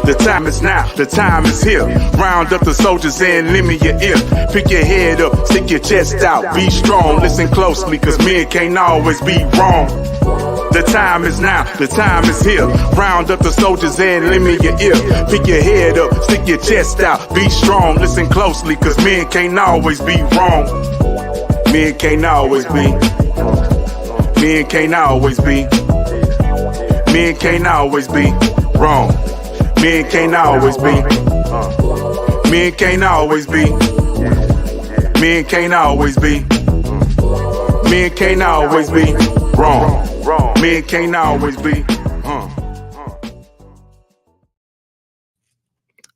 The time is now, the time is here. Round up the soldiers and lend me your ear. Pick your head up, stick your chest out, be strong. Listen closely, cause men can't always be wrong. The time is now, the time is here. Round up the soldiers and lend me your ear. Pick your head up, stick your chest out, be strong. Listen closely, cause men can't always be wrong. Men can't always be. Men can't always be. Men can't always be wrong. Men can't always be. Men can't always be. Men can't always be. Men can't always be wrong. Men can't always be.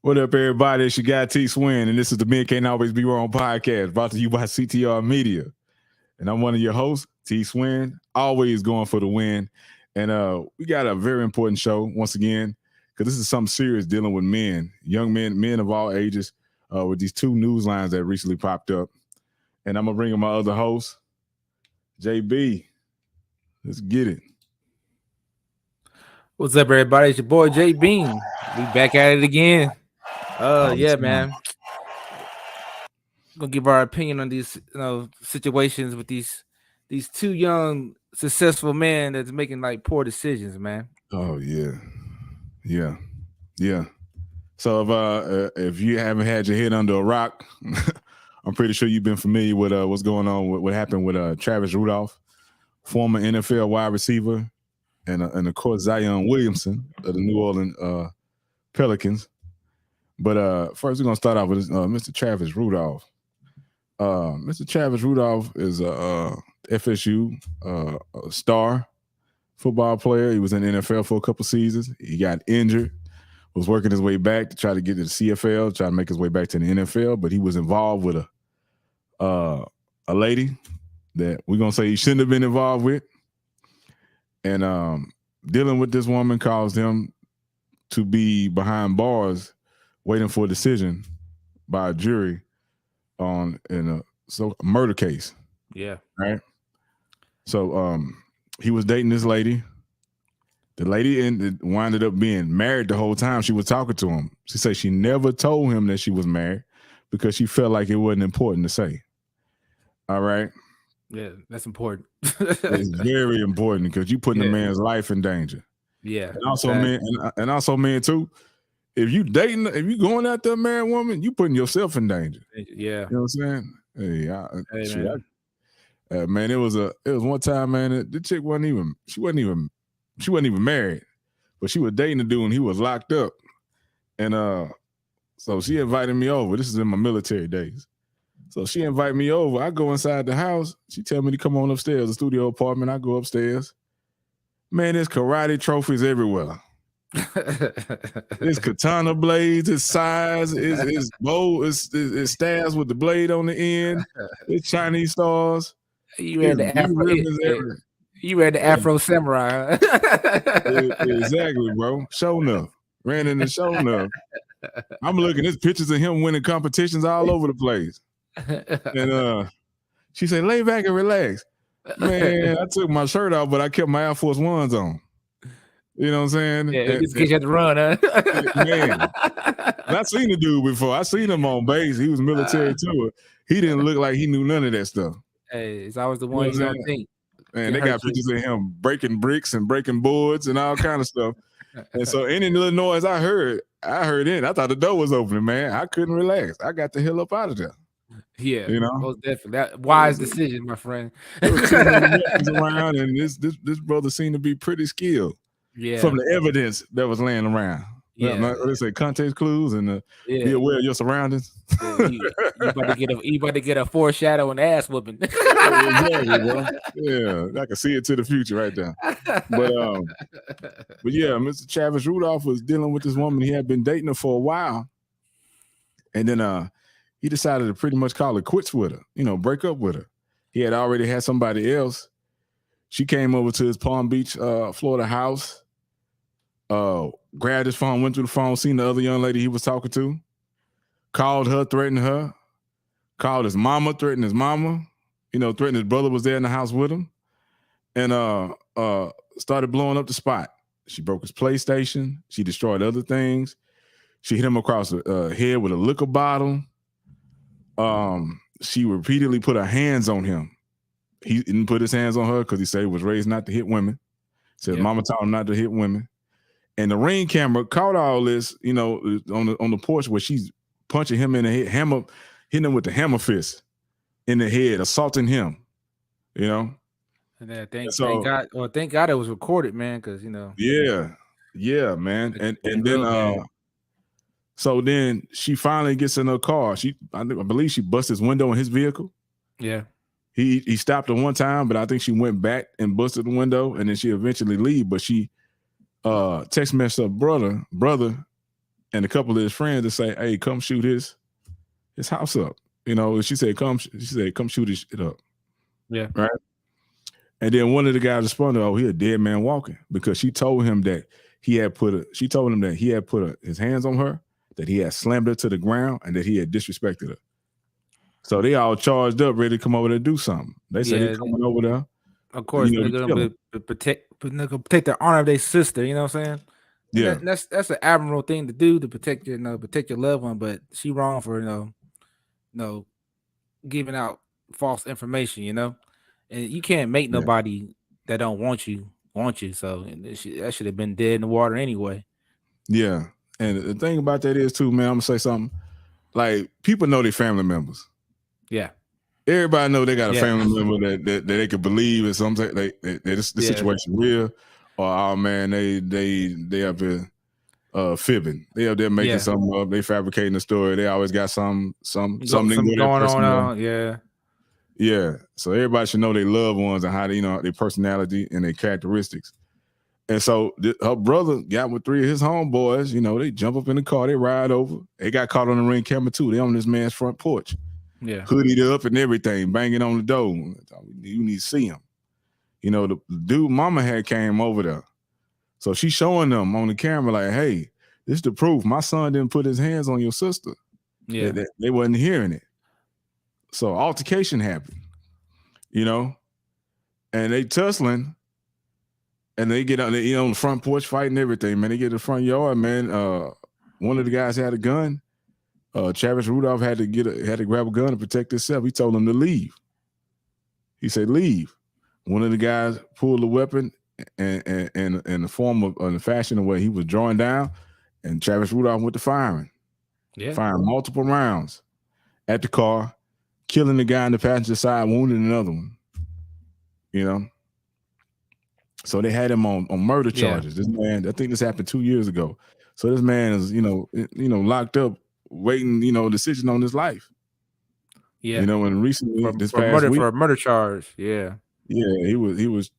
What up, everybody? It's your guy T Swin, and this is the Men Can't Always Be Wrong podcast, brought to you by CTR Media. And I'm one of your hosts, T Swin, always going for the win. And we got a very important show once again, because this is something serious dealing with men, young men of all ages, with these two news lines that recently popped up. And I'm going to bring in my other host, JB. Let's get it. What's up, everybody? It's your boy, J Bean. We back at it again. Yeah, man. Gonna give our opinion on these situations with these two young, successful men that's making like poor decisions, man. Oh, yeah. So if you haven't had your head under a rock, I'm pretty sure you've been familiar with what's going on, what happened with Travis Rudolph, former NFL wide receiver, and of course Zion Williamson of the New Orleans Pelicans. But first we're gonna start off with Mr. Travis Rudolph. Mr. Travis Rudolph is a FSU star football player. He was in the NFL for a couple seasons. He got injured, was working his way back to try to get to the CFL, try to make his way back to the NFL, but he was involved with a lady that we're going to say he shouldn't have been involved with. And dealing with this woman caused him to be behind bars waiting for a decision by a jury in a murder case. Yeah. Right? So he was dating this lady. The lady winded up being married the whole time she was talking to him. She said she never told him that she was married because she felt like it wasn't important to say. All right? Yeah, that's important. It's very important because you're putting a man's life in danger. Yeah. And also, man, too, if you going after a married woman, you putting yourself in danger. Yeah. You know what I'm saying? Man, it was one time, man, the chick wasn't even married, but she was dating a dude and he was locked up. And so she invited me over. This is in my military days. So she invited me over. I go inside the house. She tell me to come on upstairs, the studio apartment. I go upstairs. Man, there's karate trophies everywhere. It's katana blades, it's size, it's bow, it's stabs with the blade on the end, it's Chinese stars. You read the Afro Samurai. Exactly, bro. Show enough. Ran in the show enough. I'm looking, there's pictures of him winning competitions all over the place. And she said, lay back and relax. Man, I took my shirt off, but I kept my Air Force Ones on. You know what I'm saying? Yeah, just in case you had to run, huh? Man, I seen the dude before. I seen him on base. He was military too. He didn't look like he knew none of that stuff. Hey, it's always the one you don't think. Man, they got pictures of him breaking bricks and breaking boards and all kind of stuff. And so any little noise I heard it. I thought the door was opening, man. I couldn't relax. I got the hell up out of there. Yeah, you know, most definitely. That wise decision, my friend. There was too many weapons around, and this brother seemed to be pretty skilled. Yeah, from the evidence that was laying around. Yeah, they say context clues and be aware of your surroundings. Yeah, you about to get a foreshadow and ass whooping. Exactly, bro. Yeah, I can see it to the future right there. But yeah, Mr. Travis Rudolph was dealing with this woman. He had been dating her for a while, and then he decided to pretty much call it quits with her. Break up with her. He had already had somebody else. She came over to his Palm Beach, Florida house. Grabbed his phone, went through the phone, seen the other young lady he was talking to, called her, threatened her, called his mama, threatened his mama, threatened his brother was there in the house with him, and started blowing up the spot. She broke his PlayStation. She destroyed other things. She hit him across the head with a liquor bottle. She repeatedly put her hands on him. He didn't put his hands on her because he said he was raised not to hit women. Said mama taught him not to hit women. And the Ring camera caught all this, you know, on the porch where she's punching him in the head, hitting him with the hammer fist in the head, assaulting him. You know. And then thank God it was recorded, man, because you know. Yeah, man. And then so then she finally gets in her car. I believe she busted his window in his vehicle. Yeah. He stopped her one time, but I think she went back and busted the window, and then she eventually leave. But she text messaged her brother, and a couple of his friends to say, "Hey, come shoot his house up." You know, she said, "Come shoot his shit up." Yeah. Right. And then one of the guys responded, "Oh, he a dead man walking," because she told him that he had put his hands on her, that he had slammed her to the ground, and that he had disrespected her. So they all charged up, ready to come over there and do something. They said they're coming over there. Of course, they're gonna protect the honor of their sister. You know what I'm saying? Yeah, that's an admirable thing to do, to protect your loved one. But she wrong for giving out false information. You know, and you can't make nobody that don't want you. So that should have been dead in the water anyway. Yeah, and the thing about that is too, man. I'm gonna say something. Like, people know their family members. Yeah. Everybody know they got a family member that they could believe in something. The situation real, or oh man, they up here fibbing. They up there making something up. They fabricating a story. They always got something going on. Yeah. So everybody should know their loved ones and how they, their personality and their characteristics. And so her brother got with three of his homeboys. They jump up in the car, they ride over. They got caught on the Ring camera too. They on this man's front porch. Yeah. Hoodied up and everything, banging on the door. You need to see him. The dude mama had came over there. So she's showing them on the camera like, hey, this is the proof. My son didn't put his hands on your sister. Yeah. They wasn't hearing it. So altercation happened, and they tussling. And they get on the front porch fighting everything, man. They get in the front yard, man. One of the guys had a gun. Travis Rudolph had to grab a gun to protect himself. He told him to leave. He said, leave. One of the guys pulled a weapon and in the form of in the fashion of where he was drawing down, and Travis Rudolph went to firing. Yeah. Firing multiple rounds at the car, killing the guy in the passenger side, wounding another one. So they had him on murder charges. This man, I think this happened 2 years ago. So this man is, locked up, waiting, decision on his life. Yeah. And recently for a murder charge. Yeah. Yeah, he was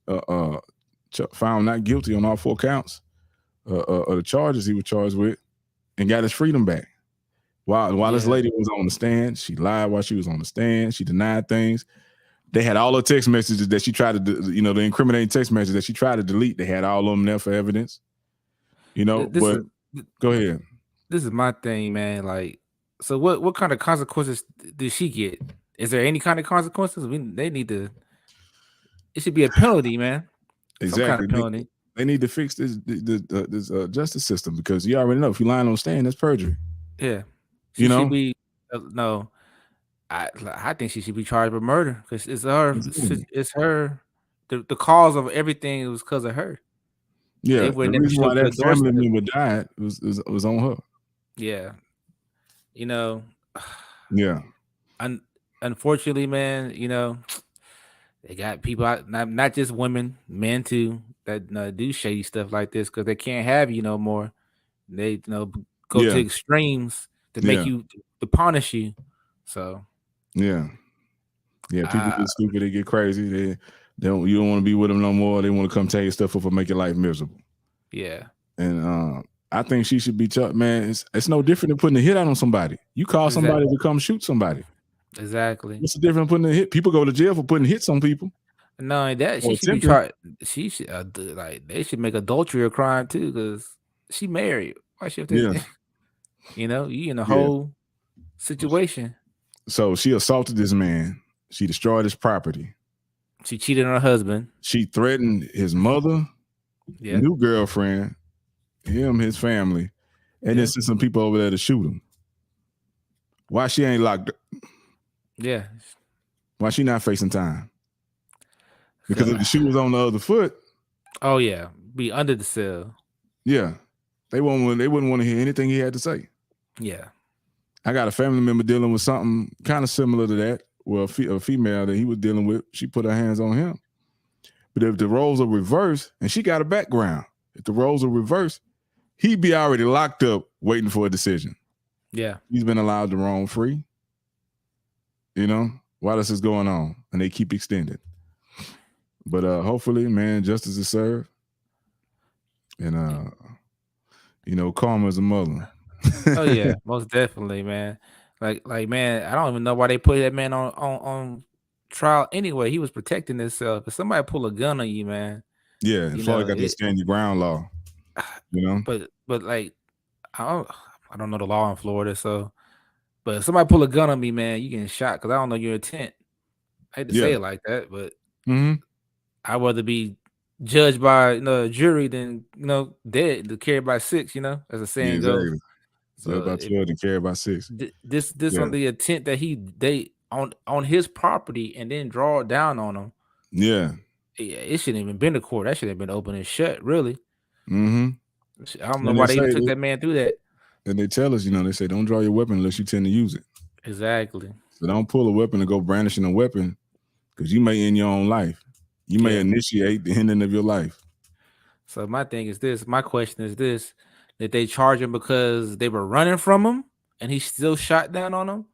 found not guilty on all 4 counts of the charges he was charged with, and got his freedom back. While this lady was on the stand, she lied while she was on the stand. She denied things. They had all the text messages that she tried to, the incriminating text messages that she tried to delete. They had all of them there for evidence. Go ahead. This is my thing, man. Like, so what kind of consequences did she get? Is there any kind of consequences? It should be a penalty, man. Exactly. Some kind of penalty. They need to fix this justice system, because you already know if you lying on stand, that's perjury. Yeah. She should be no. I think she should be charged with murder, because it's her. Exactly. It's her. The cause of everything was because of her. Yeah, the reason why that family member died was on her. Yeah, Yeah. Unfortunately, man, they got people out, not just women, men too, that do shady stuff like this, because they can't have you no more. They go to extremes to make you, to punish you. So. Yeah, people get stupid, they get crazy. You don't want to be with them no more. They want to come tear your stuff up and make your life miserable. Yeah, and I think she should be charged, man. It's no different than putting a hit out on somebody. You call somebody to come shoot somebody. Exactly. What's the difference putting a hit? People go to jail for putting hits on people. No, that she should be charged. She should they should make adultery a crime too, because she married. Why should they? You in a whole situation. So she assaulted this man. She destroyed his property. She cheated on her husband. She threatened his mother, new girlfriend, him, his family. and then send some people over there to shoot him. Why she ain't locked up? Yeah. Why she not facing time? Because if the shoe was on the other foot, oh yeah, be under the cell. Yeah, they wouldn't want to hear anything he had to say. Yeah, I got a family member dealing with something kind of similar to that. Well, a female that he was dealing with, she put her hands on him. But if the roles are reversed, and she got a background, if the roles are reversed, he'd be already locked up waiting for a decision. Yeah, he's been allowed to roam free. You know, while this is going on, and they keep extending. But hopefully, man, justice is served. And you know, karma is a mother. oh yeah, most definitely, man. Like man, I don't even know why they put that man on trial anyway. He was protecting himself. If somebody pull a gun on you, man. Yeah, and Florida got the stand your ground law. You know, but like I don't know the law in Florida, so. But if somebody pull a gun on me, man, you getting shot because I don't know your intent. I hate to say it like that, but I'd rather be judged by a jury than dead to carry by 6. As a saying goes. So about 12 to carry by 6. This on the intent that they on his property and then draw it down on him. Yeah, it shouldn't even been to court. That should have been open and shut. Really. I don't know and why they even took that man through that. And they tell us, they say don't draw your weapon unless you tend to use it. Exactly. So don't pull a weapon and go brandishing a weapon because you may end your own life. You may initiate the ending of your life. So my thing is this. My question is this: did they charge him because they were running from him and he still shot down on them,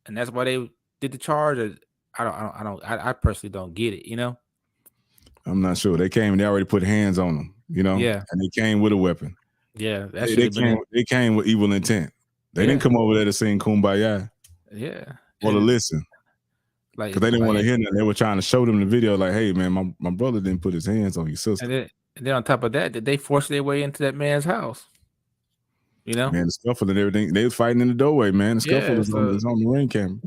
and that's why they did the charge? Or I personally don't get it. I'm not sure. They came and they already put hands on them. Yeah, and they came with a weapon. Yeah, they came with evil intent. They didn't come over there to sing Kumbaya. Yeah, or to listen. Like, because they didn't want to hear that. They were trying to show them the video, like, "Hey, man, my brother didn't put his hands on your sister." And then on top of that, they forced their way into that man's house. Man, the scuffle and everything. They was fighting in the doorway, man. The scuffle is on the ring camera.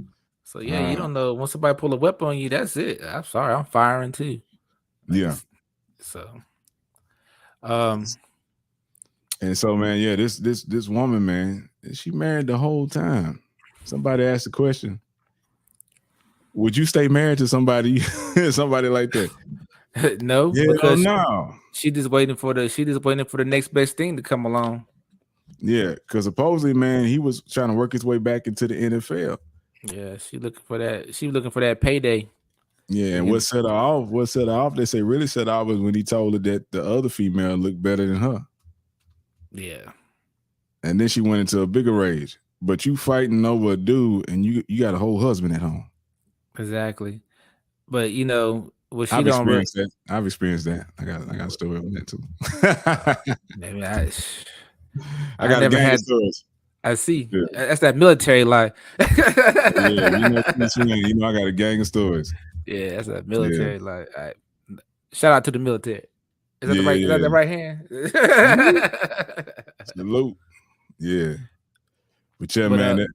So you don't know when somebody pull a weapon on you. That's it. I'm sorry, I'm firing too. So, and so, man, this woman, man, she married the whole time. Somebody asked the question: would you stay married to somebody like that? No, because no. She just waiting for the next best thing to come along. Yeah, because supposedly, man, he was trying to work his way back into the NFL. Yeah, she looking for that. She looking for that payday. Yeah, and what set her off? They say really set her off was when he told her that the other female looked better than her. Yeah. And then she went into a bigger rage. But you fighting over a dude and you got a whole husband at home. Exactly. But what she I've experienced that. I got a story on that too. Maybe I got never had stories. I see. Yeah. That's that military life. I got a gang of stories. Yeah, that's that military life. Right. Shout out to the military. Is that the right hand? Salute. Yeah. But man,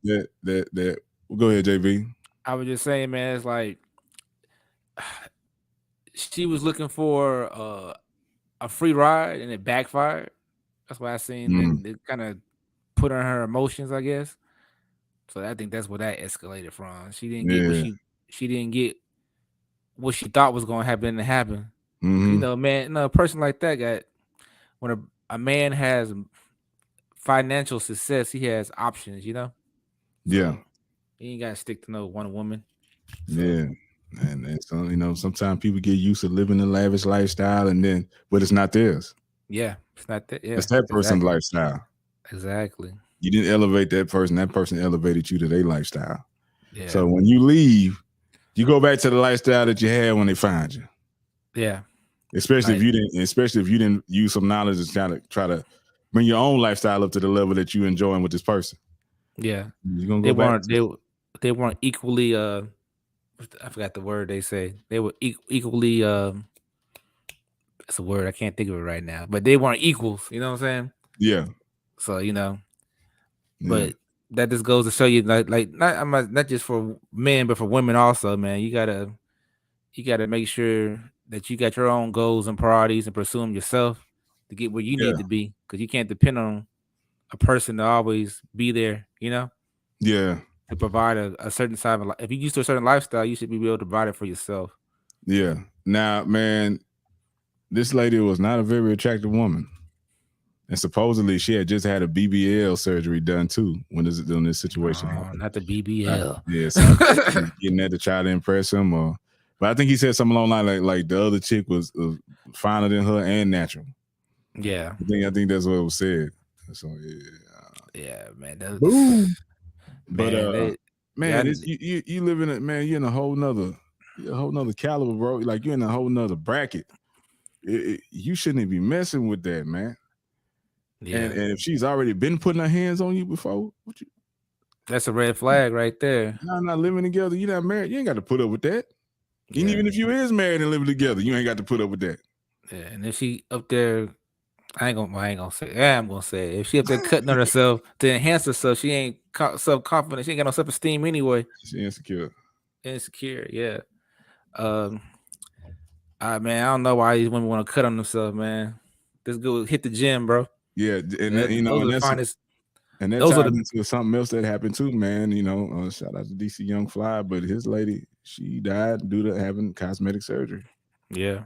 that go ahead, JB. I was just saying, man, it's like she was looking for a free ride and it backfired. That's why I seen it kind of put on her emotions, I guess. So I think that's where that escalated from. She didn't get she didn't get what she thought was going to happen. Man, a person like that when a man has financial success, he has options, So yeah. He ain't got to stick to no one woman. So. Yeah. And so, sometimes people get used to living a lavish lifestyle but it's not theirs. Yeah. It's not that. Yeah. It's that person's lifestyle. Exactly. You didn't elevate that person. That person elevated you to their lifestyle. Yeah. So when you leave, you go back to the lifestyle that you had when they find you. Yeah. Especially if you didn't use some knowledge to try to bring your own lifestyle up to the level that you enjoying with this person. Yeah. You're gonna go they weren't equally I forgot the word they say. They were equally that's a word I can't think of it right now. But they weren't equals, you know what I'm saying? Yeah. So, but that just goes to show you not just for men but for women also, man. You gotta make sure that you got your own goals and priorities and pursue them yourself to get where you need to be, because you can't depend on a person to always be there, Yeah, to provide a certain type of if you used to a certain lifestyle, you should be able to provide it for yourself. yeah. Now, man, this lady was not a very attractive woman. And supposedly she had just had a BBL surgery done too when this situation happened. Not the BBL. Yeah, so I think he was getting that to try to impress him, but I think he said something along the line like the other chick was finer than her and natural. Yeah, I think that's what it was said. So yeah, man. boom. But yeah, you live in you're in a whole nother caliber, bro. Like you're in a whole nother bracket. You shouldn't be messing with that, man. yeah. And if she's already been putting her hands on you before, That's a red flag right there. y'all not living together. You're not married. You ain't got to put up with that. Yeah. And even if you is married and living together, you ain't got to put up with that. Yeah, and if she up there, I ain't gonna say. Yeah, I'm gonna say it. If she up there cutting on herself to enhance herself, she ain't self confident. She ain't got no self esteem anyway. She insecure. Insecure, yeah. Man, I don't know why these women want to cut on themselves, man. Just go hit the gym, bro. Yeah, and that, those are the finest. And that ties into something else that happened too, man. Shout out to DC Young Fly, but his lady, she died due to having cosmetic surgery. Yeah.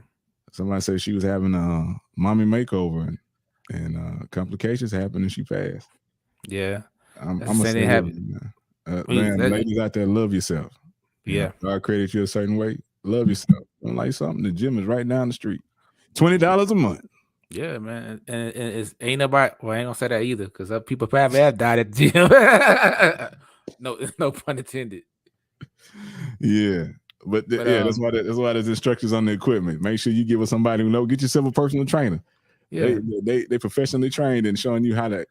Somebody said she was having a mommy makeover and complications happened and she passed. Yeah. I'm gonna say that, man. Ladies out there, love yourself. Yeah. God created you a certain way. Love yourself. Don't like something. The gym is right down the street. $20 a month. Yeah, man, and it's ain't nobody. Well, I ain't gonna say that either, because people probably have died at the gym. No pun intended. Yeah, but that's why there's instructions on the equipment. Make sure you get with somebody who knows. Get yourself a personal trainer. Yeah, they professionally trained and showing you how to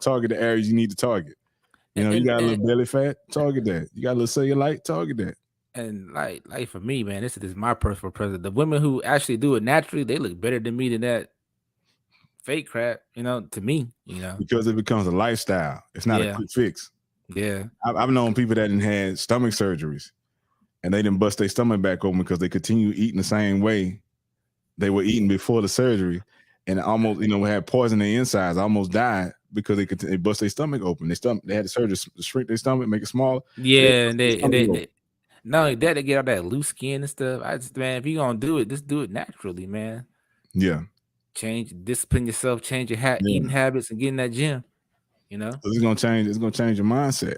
target the areas you need to target. You got a little belly fat, target that. You got a little cellulite, target that. And like for me, man, this is my personal preference. The women who actually do it naturally, they look better than me than that fake crap, to me, because it becomes a lifestyle. It's not a quick fix. Yeah, I've known people that didn't had stomach surgeries and they didn't bust their stomach back open because they continue eating the same way they were eating before the surgery, and almost had poison in their insides, almost died because they bust their stomach open. They had the surgery to shrink their stomach, make it smaller. Yeah, and they not only that, they get all that loose skin and stuff. Man, if you're gonna do it, just do it naturally, man. Yeah. Discipline yourself, change your eating habits, and get in that gym. It's gonna change. It's gonna change your mindset.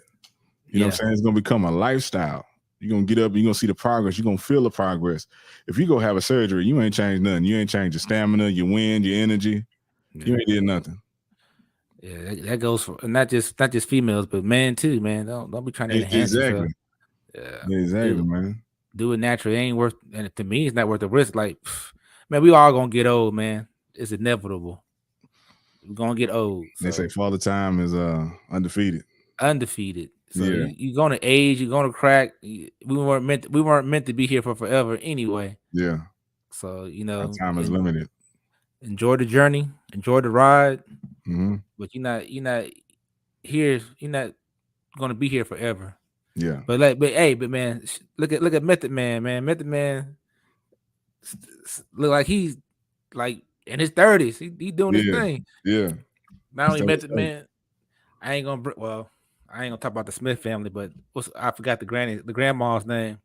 You know what I'm saying? It's gonna become a lifestyle. You're gonna get up, you're gonna see the progress, you're gonna feel the progress. If you go have a surgery, you ain't changed nothing. You ain't changed your stamina, your wind, your energy. You ain't did nothing. Yeah, that goes for not just females, but men too, man. Don't be trying to enhance yourself. Yeah, exactly, man. Do it naturally. It ain't worth, and to me, it's not worth the risk. Like, man, we all gonna get old, man. It's inevitable. We're gonna get old. So. They say father time is undefeated. Undefeated. So you're gonna age. You're gonna crack. We weren't meant to be here for forever anyway. Yeah. So our time is limited. Enjoy the journey. Enjoy the ride. Mm-hmm. But you're not here. You're not gonna be here forever. Yeah. But man, look at Method Man, man. Method Man look like he's like in his 30s. He doing his thing. Yeah. Not only Method Man. I ain't gonna talk about the Smith family, but I forgot the grandma's name.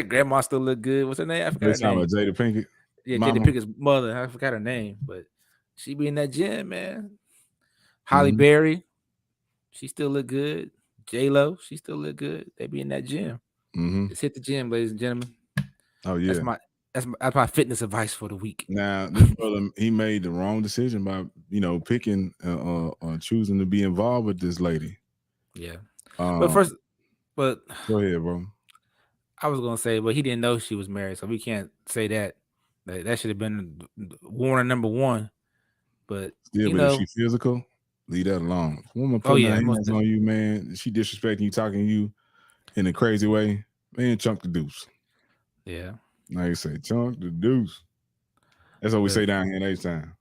Grandma still look good. What's her name? I forgot her name. Jada Pinkett. Yeah, Mama. Jada Pinkett's mother. I forgot her name, but she be in that gym, man. Holly Berry, she still look good. J-Lo, she still look good. They be in that gym. Mm-hmm. Just hit the gym, ladies and gentlemen. Oh yeah, that's my fitness advice for the week. Now this brother, he made the wrong decision by picking choosing to be involved with this lady. Yeah, but go ahead, bro. I was gonna say, but he didn't know she was married, so we can't say that. That should have been warning number one. But if she physical, leave that alone. Woman putting her hands on you, man. She disrespecting you, talking to you in a crazy way, man. Chunk the deuce. Yeah. Now you say chunk the deuce. That's what we say down here in H-Town.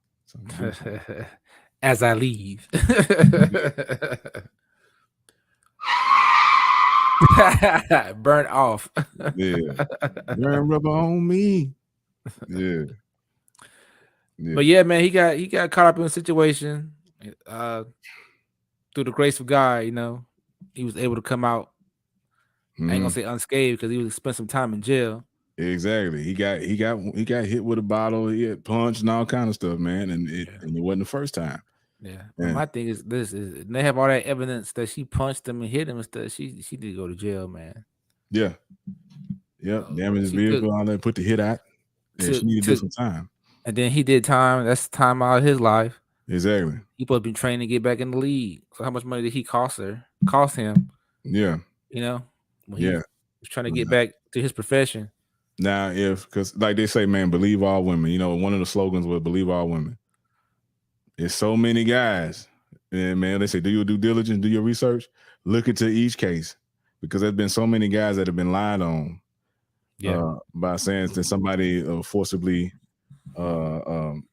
As I leave. Burn off. Yeah. Burn rubber on me. Yeah. But yeah, man, he got caught up in a situation. Uh, through the grace of God, he was able to come out. I ain't gonna say unscathed because he was spent some time in jail. Exactly. He got hit with a bottle. He had punched and all kind of stuff, man. And it wasn't the first time. Yeah. But my thing is they have all that evidence that she punched him and hit him and stuff. She did go to jail, man. Yeah. Yep. Damage his vehicle, all that, put the hit out. Yeah, she needed to do some time. And then he did time. That's time out of his life. Exactly. He supposed to be trained to get back in the league. So how much money did he cost him? Yeah. When he was trying to get back to his profession. Now, because like they say, man, believe all women. One of the slogans was believe all women. There's so many guys. And man, they say, do your due diligence, do your research, look into each case. Because there's been so many guys that have been lied on by saying that somebody forcibly took,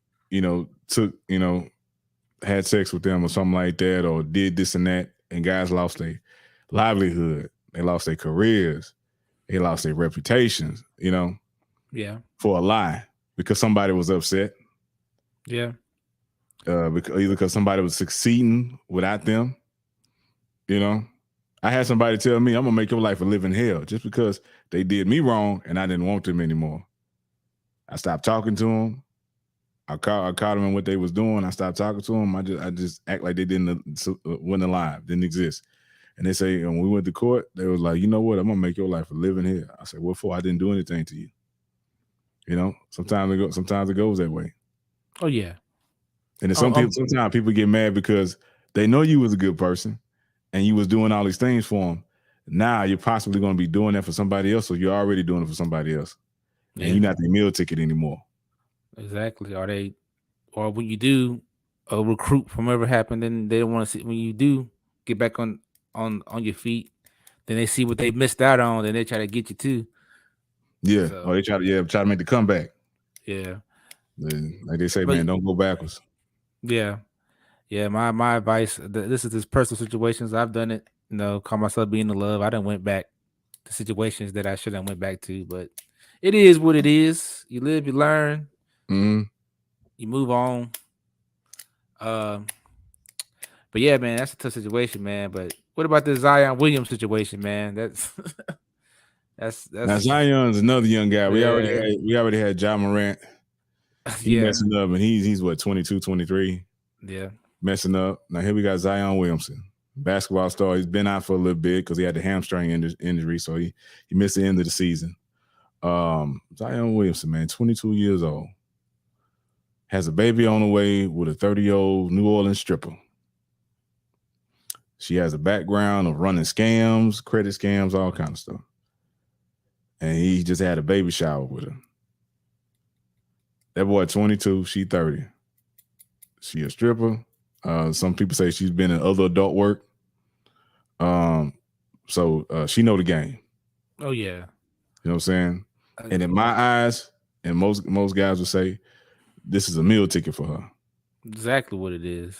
had sex with them or something like that, or did this and that, and guys lost their livelihood. They lost their careers. They lost their reputations, for a lie because somebody was upset. Yeah. Because somebody was succeeding without them. I had somebody tell me, I'm going to make your life a living hell just because they did me wrong and I didn't want them anymore. I stopped talking to them. I caught them in what they was doing. I stopped talking to them. I just act like they wasn't alive, didn't exist. And they say, when we went to court, they was like, you know what? I'm going to make your life a living hell. I said, what for? I didn't do anything to you. Sometimes it goes that way. Oh, yeah. And sometimes people get mad because they know you was a good person and you was doing all these things for them. Now you're possibly going to be doing that for somebody else, or you're already doing it for somebody else. Yeah. And you're not their meal ticket anymore. Exactly. Or when you do a recruit from whatever happened, then they don't want to see, when you do get back on your feet, then they see what they missed out on, then they try to get you too. Yeah. So, or they try to make the comeback. Yeah. Like they say, man, don't go backwards. Yeah. Yeah. My advice, this is personal situations. I've done it, call myself being in love. I done went back to situations that I shouldn't went back to, but it is what it is. You live, you learn. Mm-hmm. You move on. But yeah, man, that's a tough situation, man. But what about the Zion Williams situation, man? That's now Zion's another young guy. We already had Ja Morant. He's messing up, and he's what, 22, 23? Yeah, messing up. Now here we got Zion Williamson, basketball star. He's been out for a little bit because he had the hamstring injury, so he missed the end of the season. Zion Williamson, man, 22 years old, has a baby on the way with a 30-year-old New Orleans stripper. She has a background of running scams, credit scams, all kind of stuff. And he just had a baby shower with her. That boy 22, she 30. She a stripper. Some people say she's been in other adult work. So she know the game. Oh, yeah. You know what I'm saying? And in my eyes, and most guys would say, this is a meal ticket for her. Exactly what it is.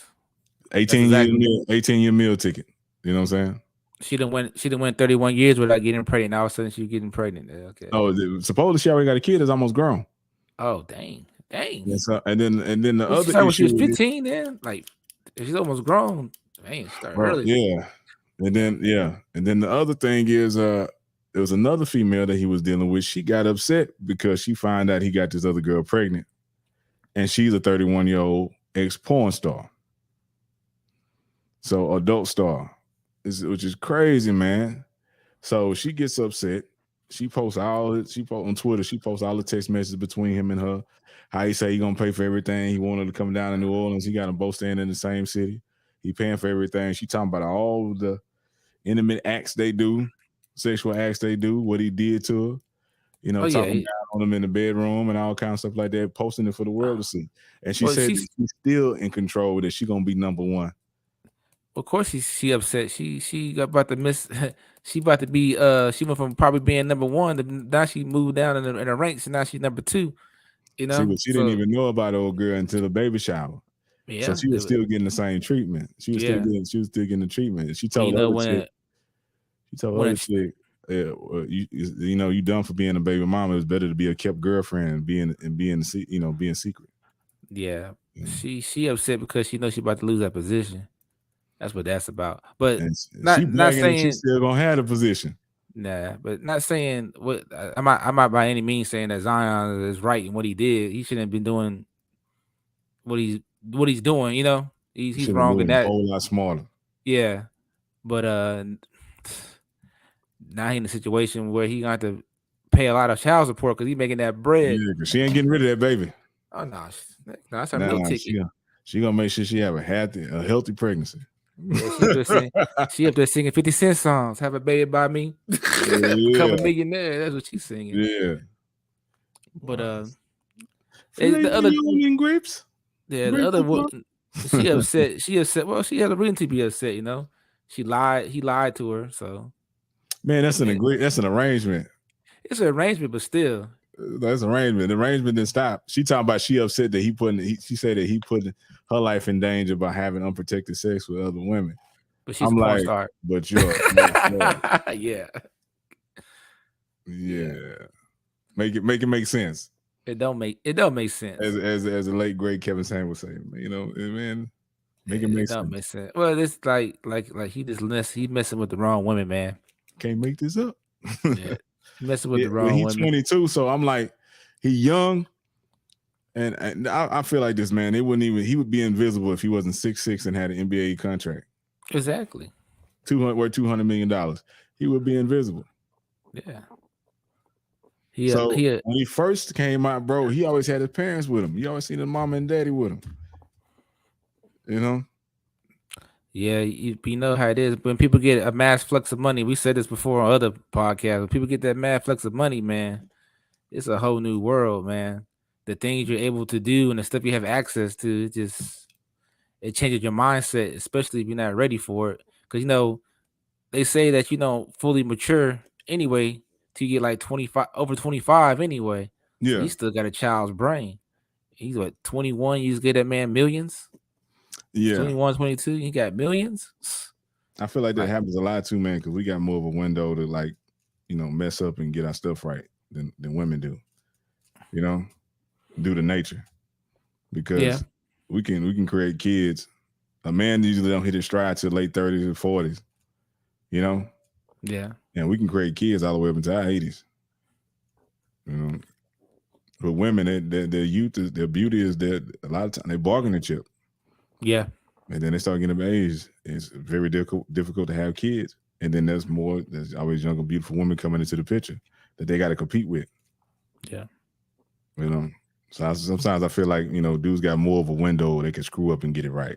18-year meal ticket. You know what I'm saying? She done went 31 years without getting pregnant. All of a sudden she's getting pregnant. Okay. Oh, supposedly she already got a kid that's almost grown. Oh, dang. And, so, and then the other issue, she was 15 then? Like, she's almost grown. Dang, start early. Yeah. And then the other thing is there was another female that he was dealing with. She got upset because she found out he got this other girl pregnant. And she's a 31-year-old ex-porn star. So adult star. Which is crazy, man. So she gets upset. She posts on Twitter, she posts all the text messages between him and her. How he say he gonna pay for everything. He wanted to come down to New Orleans. He got them both staying in the same city. He paying for everything. She talking about all the intimate acts they do, sexual acts they do, what he did to her. You know, talking down on them in the bedroom and all kinds of stuff like that, posting it for the world to see. And she said she's still in control, that she's gonna be number one. Of course she upset. She about to miss. She about to be. She went from probably being number one to now she moved down in the ranks, and now she's number two. You know, she didn't even know about the old girl until the baby shower. Yeah, so she was still getting the same treatment. She was still getting the treatment. She told her chick, you know, you done for being a baby mama. It's better to be a kept girlfriend, being secret. Yeah, she upset because she knows she about to lose that position. That's what that's about. But And she not bragging that she saying still gonna have the position. nah, but not saying what I'm not by any means saying that Zion is right in what he did. He shouldn't have been doing what he's doing. She He's should have been wrong in moving a that. whole lot smarter. Yeah, but now he in a situation where he got to pay a lot of child support because he making that bread. Yeah, 'cause she ain't getting rid of that baby. Oh no, that's her meal Nah, ticket. she gonna make sure she have a healthy pregnancy. Yeah, she up there singing 50 Cent songs. Have a baby by me, become Yeah, a millionaire. That's what she's singing. yeah. But Filet the other mignon and grapes. yeah the Grape other Poupon. she upset. She upset. Well, she had a reason to be upset. She lied. He lied to her. So Man, that's and an arrangement. it's an arrangement, but still, That's an arrangement. The arrangement didn't stop. She talking about she upset that she said that he put her life in danger by having unprotected sex with other women. but she's I'm a porn like, star. but you're Yeah. Make it make sense. It don't make sense. As the late great Kevin Samuel would say, man, make it make It don't sense. make sense. Well, it's like he messing with the wrong women, man. Can't make this up. Yeah. Messing with the Well, wrong he's women. 22, so I'm like, he young, and I feel like this man. He would be invisible if he wasn't 6'6" and had an NBA contract. Exactly. $200 million. He would be invisible. Yeah. When he first came out, bro, he always had his parents with him. You always seen his mama and daddy with him. Yeah, you know how it is. When people get a mass flux of money, we said this before on other podcasts. When people get that mass flux of money, man, it's a whole new world, man. The things you're able to do and the stuff you have access to, it changes your mindset, especially if you're not ready for it. Because they say that fully mature anyway till you get like 25 over 25 anyway. Yeah. So he still got a child's brain. He's 21, you just get that man millions. Yeah. 21, 22, he got millions. I feel like that happens a lot too, man, because we got more of a window to mess up and get our stuff right than women do. Due to nature. Because we can create kids. A man usually don't hit his stride till late 30s and 40s. Yeah. And we can create kids all the way up into our 80s. But women, their youth, their beauty is that a lot of times they bargain the chip. Yeah. And then they start getting of age. It's very difficult to have kids. And then there's always younger, beautiful women coming into the picture that they got to compete with. Yeah. So sometimes I feel like, dudes got more of a window they can screw up and get it right.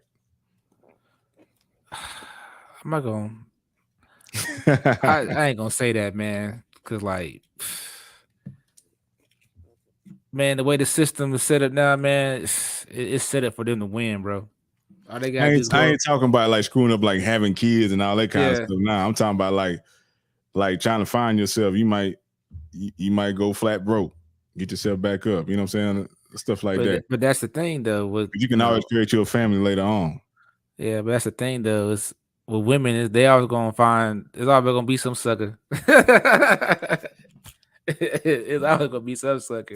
I'm not going to. I ain't going to say that, man. Because, man, the way the system is set up now, man, it's set up for them to win, bro. I ain't talking about screwing up, having kids and all that kind of stuff. Nah, I'm talking about like trying to find yourself. You might go flat broke, get yourself back up. You know what I'm saying? Stuff like that. But that's the thing, though. You can always create your family later on. Yeah, but that's the thing, though. Is with women, they always gonna find. There's always gonna be some sucker. It's always gonna be some sucker.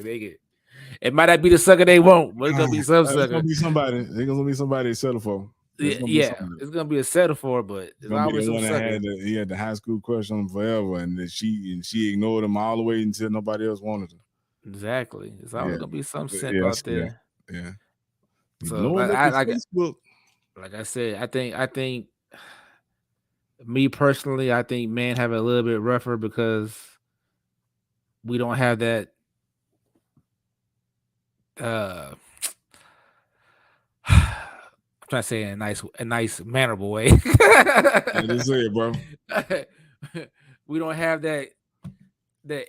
It might not be the sucker they want, but it's gonna be some sucker. It's gonna be somebody. There's gonna be somebody to settle for. It's gonna be a settle for, but it's always some sucker. He had the high school crush on him forever, and she ignored him all the way until nobody else wanted him. Exactly. It's always gonna be some simp out there. Yeah. So like I said, I think me personally, I think men have it a little bit rougher because we don't have that I'm trying to say it in a nice mannerable way. Just say it, bro. We don't have that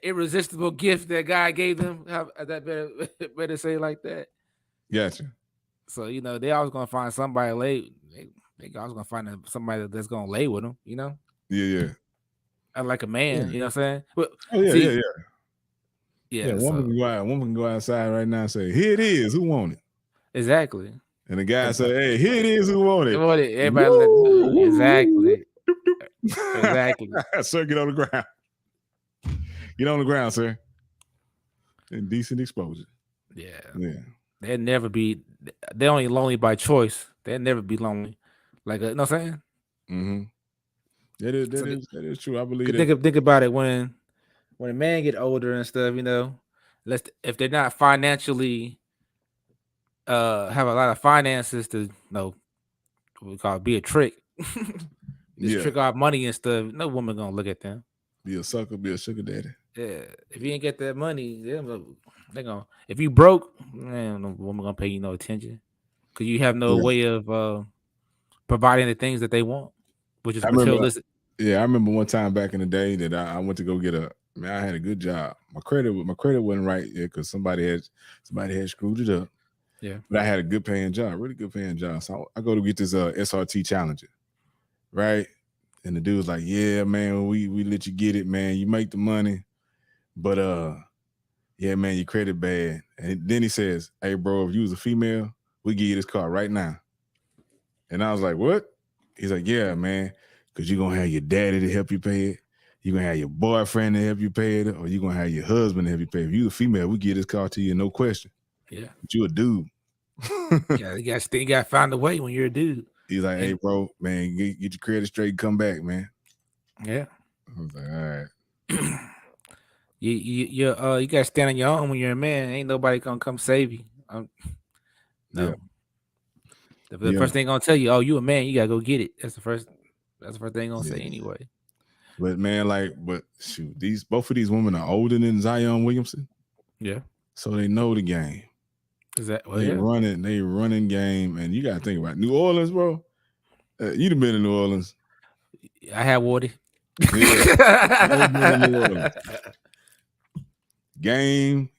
irresistible gift that God gave them. That better say it like that. Gotcha. So they always gonna find somebody lay. They always gonna find somebody that's gonna lay with them. Yeah. Like a man. You know what I'm saying? But, yeah. Woman can go outside right now and say, "Here it is. Who want it?" Exactly. And the guy say, "Hey, here it is. Who want it?" Everybody exactly. Sir, get on the ground. Get on the ground, sir. Indecent exposure. Yeah. They'll never be they're only lonely by choice. They'll never be lonely. Like you know what I'm saying? Mm-hmm. That is So that is that is true. I believe could that. think about it when a man get older and stuff, let's if they're not financially have a lot of finances to what we call it, be a trick. Just Yeah, trick out money and stuff. No woman gonna look at them. be a sucker, be a sugar daddy. Yeah, if you ain't get that money, they gonna. If you broke, man, no woman gonna pay you no attention because you have no Yeah, way of providing the things that they want, which is I remember. materialistic. Yeah, I remember one time back in the day that I went to go get a. Man, I had a good job. My credit wasn't right yet because somebody had screwed it up. Yeah, But I had a good paying job, really good paying job. So I go to get this SRT Challenger, right? And the dude's like, "Yeah, man, we let you get it, man. You make the money, but yeah, man, your credit bad." And then he says, "Hey, bro, if you was a female, we give you this car right now." And I was like, "What?" He's like, "Yeah, man, because you're gonna have your daddy to help you pay it. You're gonna have your boyfriend to help you pay it, or you're gonna have your husband to help you pay it. If you a female, we give this car to you, no question. yeah. But you a dude." Yeah, you got to find a way when you're a dude. He's like, "Hey, And bro, man, get your credit straight and come back, man." yeah, I was like, "All right." you got to stand on your own when you're a man. Ain't nobody gonna come save you. Yeah. No, the Yeah. first thing gonna tell you, oh, you a man, you gotta go get it. That's the first. That's the first thing gonna say Yeah. anyway. But man, but shoot, both of these women are older than Zion Williamson, Yeah, so they know the game. is that well? They Yeah, running game, and you got to think about New Orleans, bro. You'd have been in New Orleans. I had Woody. Yeah, you've been in New Orleans. Game,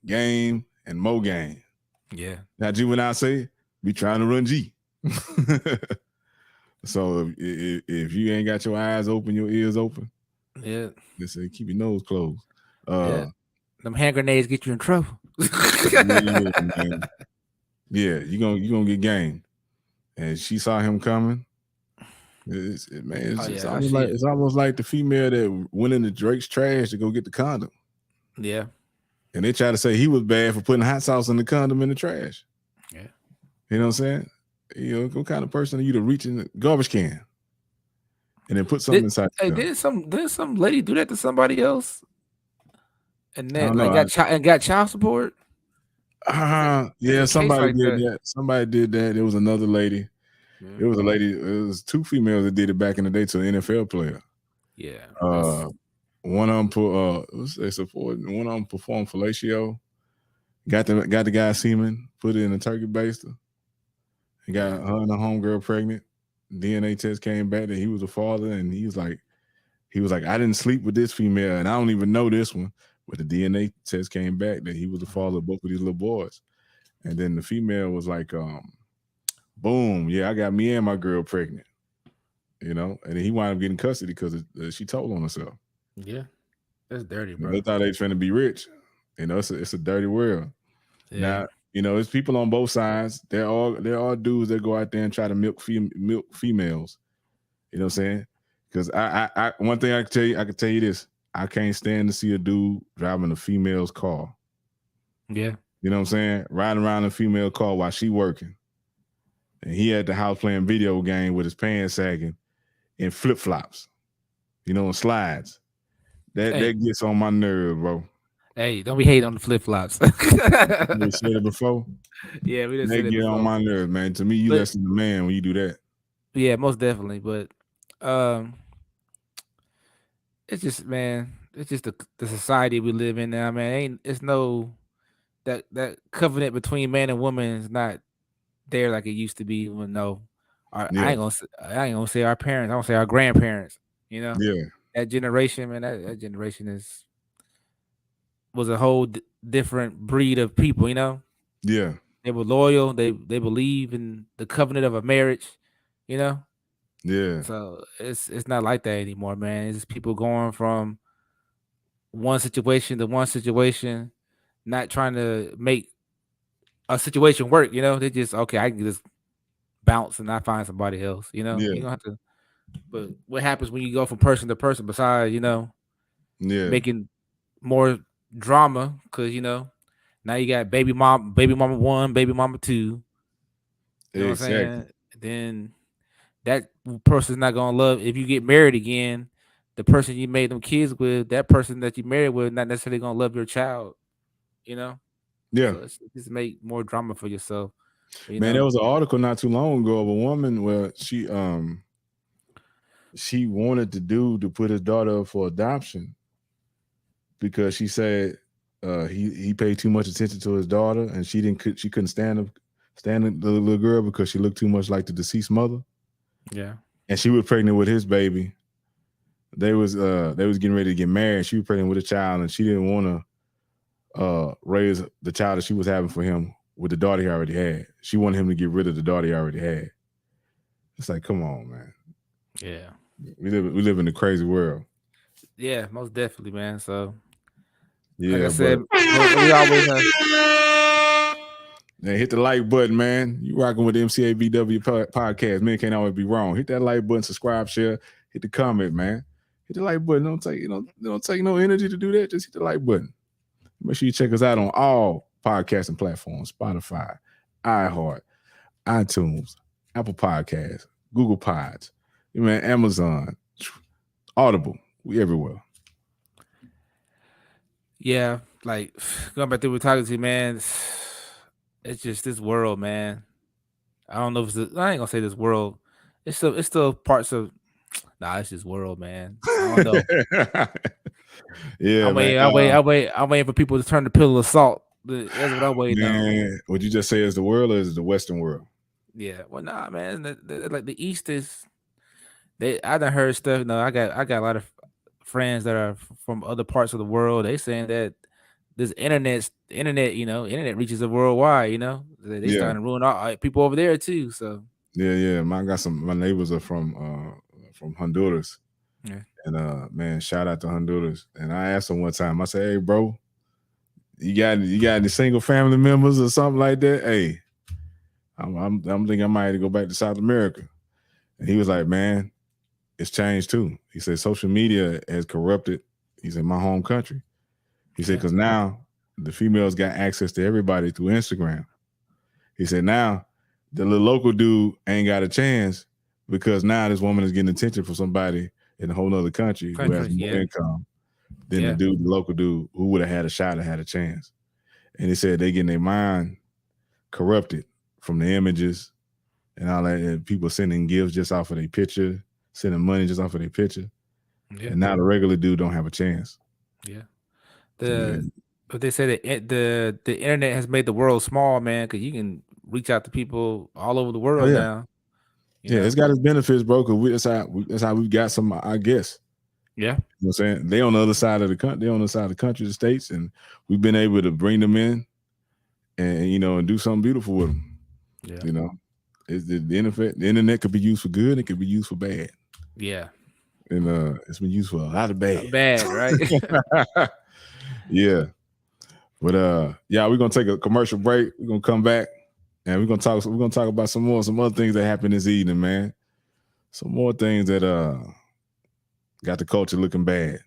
and more game. Yeah, Now, G, when I say be trying to run G. So if you ain't got your eyes open, your ears open, yeah, they say keep your nose closed. yeah. Them hand grenades get you in trouble. Yeah, man. Yeah, you gonna get game. And she saw him coming. Oh It's yeah, I almost see like it. the female that went into Drake's trash to go get the condom, Yeah, and they try to say he was bad for putting hot sauce in the condom in the trash. yeah. You know what I'm saying? What kind of person are you to reach in the garbage can and then put something Did inside? hey did some lady do that to somebody else and I then don't like know. got child support? There's Yeah, a case somebody like did that. that. Somebody did that. There was another lady. Yeah, It was a lady. It was two females that did it back in the day to an NFL player. yeah. Uh, one of them they support. One of them performed fellatio. Got the guy semen. Put it in a turkey baster. He got her and the homegirl pregnant. DNA test came back that he was a father, and he was like, I didn't sleep with this female, and I don't even know this one. But the DNA test came back that he was the father of both of these little boys. And then the female was like, boom, yeah, I got me and my girl pregnant. And then he wound up getting custody because she told on herself. Yeah, that's dirty, And they bro. thought they was finna be rich. It's a dirty world. Yeah, Now, it's people on both sides. There are dudes that go out there and try to milk females. You know what I'm saying? Because I one thing I can tell you this: I can't stand to see a dude driving a female's car. yeah. You know what I'm saying? Riding around a female car while she working, and he at the house playing video game with his pants sagging and flip flops. And slides. That Hey, gets on my nerve, bro. hey, don't be hating on the flip flops. We said it before. Yeah, we done That said it get on before. my nerve, man. To me, you But less than a man when you do that. yeah, most definitely. But um, it's just man, it's just the society we live in now, man. Ain't it's no that covenant between man and woman is not there like it used to be. When no, Yeah, I ain't gonna say our parents. I gonna say our grandparents. You know yeah, that generation, man. That generation was a whole different breed of people. yeah, They were loyal. They believe in the covenant of a marriage. You know, yeah, so it's not like that anymore, man. It's just people going from one situation to one situation, not trying to make a situation work. They just okay. I can just bounce and I find somebody else. You yeah, don't have to. But what happens when you go from person to person? Besides, yeah, making more drama because now you got baby mama one, baby mama two. You know what I'm Exactly. saying? Then that person's not gonna love. If you get married again, the person you made them kids with, that person that you married with, not necessarily gonna love your child. You know, Yeah. so it's just make more drama for yourself. You Man, there know, was an article not too long ago of a woman where she wanted the dude to put his daughter up for adoption because she said he paid too much attention to his daughter and she couldn't stand the little girl because she looked too much like the deceased mother. yeah, And she was pregnant with his baby. They was getting ready to get married. She was pregnant with a child and she didn't want to raise the child that she was having for him with the daughter he already had. She wanted him to get rid of the daughter he already had. It's like, come on, man. yeah, We live in a crazy world. yeah, most definitely, man. So, like I Yeah, said, but we always have. man, hit the like button, man. You rocking with the MCAVW podcast. Men can't always be wrong. Hit that like button, subscribe, share, hit the comment, man. Hit the like button. Don't take no energy to do that. Just hit the like button. Make sure you check us out on all podcasting platforms: Spotify, iHeart, iTunes, Apple Podcasts, Google Pods, man, Amazon, Audible. We everywhere. Yeah, like going back to what we're talking to, man. It's just this world, man. I don't know if I ain't gonna say this world. It's still parts of. Nah, it's just world, man. I don't know. Yeah, man. I'm waiting for people to turn the pillar of salt. That's what I'm waiting on. Man, would you just say is the world or is it the Western world? Yeah, well, nah, man. Like the East is. I done heard stuff. No, I got a lot of friends that are from other parts of the world. They saying that this internet, internet reaches a worldwide. They Yeah. starting to ruin all people over there too. So Yeah. My neighbors are from Honduras. yeah, And man, shout out to Honduras. And I asked them one time, I said, hey, bro, you got any single family members or something like that? Hey, I'm thinking I might have to go back to South America. And he was like, man, it's changed too. He said social media has corrupted, he said, my home country. He said, because now the females got access to everybody through Instagram. He said, now the little local dude ain't got a chance because now this woman is getting attention from somebody in a whole nother country who has more income than the local dude who would have had a shot or had a chance. And he said they getting their mind corrupted from the images and all that. And people sending gifts just off of their picture, sending money just off of their picture. Yeah. And now the regular dude don't have a chance. Yeah. But they say that the internet has made the world small, man, because you can reach out to people all over the world now. Yeah, it's got its benefits, bro. Because that's how we got some, I guess. Yeah, you know what I'm saying? They on the other side of the country. They on the side of the country, the states, and we've been able to bring them in, and and do something beautiful with them. Yeah, it's the internet. The internet could be used for good. It could be used for bad. Yeah, and it's been used for a lot of bad. Right? Yeah, but we're gonna take a commercial break. We're gonna come back. And we're gonna talk about some other things that happened this evening, man. Some more things that got the culture looking bad.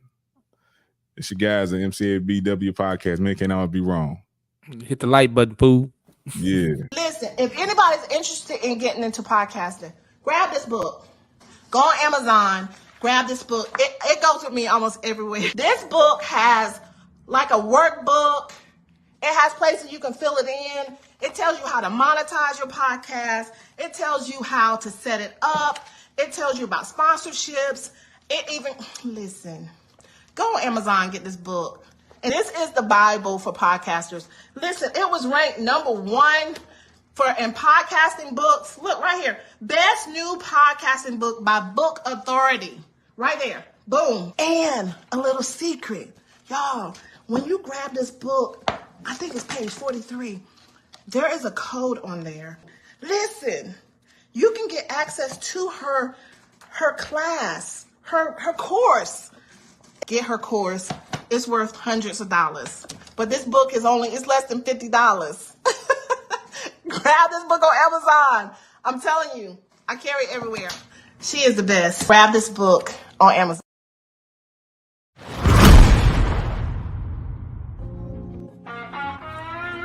It's your guys at MCABW podcast. Men can't always be wrong. Hit the like button, fool. Yeah. Listen, if anybody's interested in getting into podcasting, grab this book. Go on Amazon, grab this book. It goes with me almost everywhere. This book has like a workbook. It has places you can fill it in. It tells you how to monetize your podcast. It tells you how to set it up. It tells you about sponsorships. Listen, go on Amazon and get this book. And this is the Bible for podcasters. Listen, it was ranked #1 in podcasting books. Look right here. Best new podcasting book by Book Authority. Right there. Boom. And a little secret. Y'all, when you grab this book, I think it's page 43. There is a code on there. Listen, you can get access to her class, her course. Get her course. It's worth hundreds of dollars. But this book it's less than $50. Grab this book on Amazon. I'm telling you, I carry it everywhere. She is the best. Grab this book on Amazon.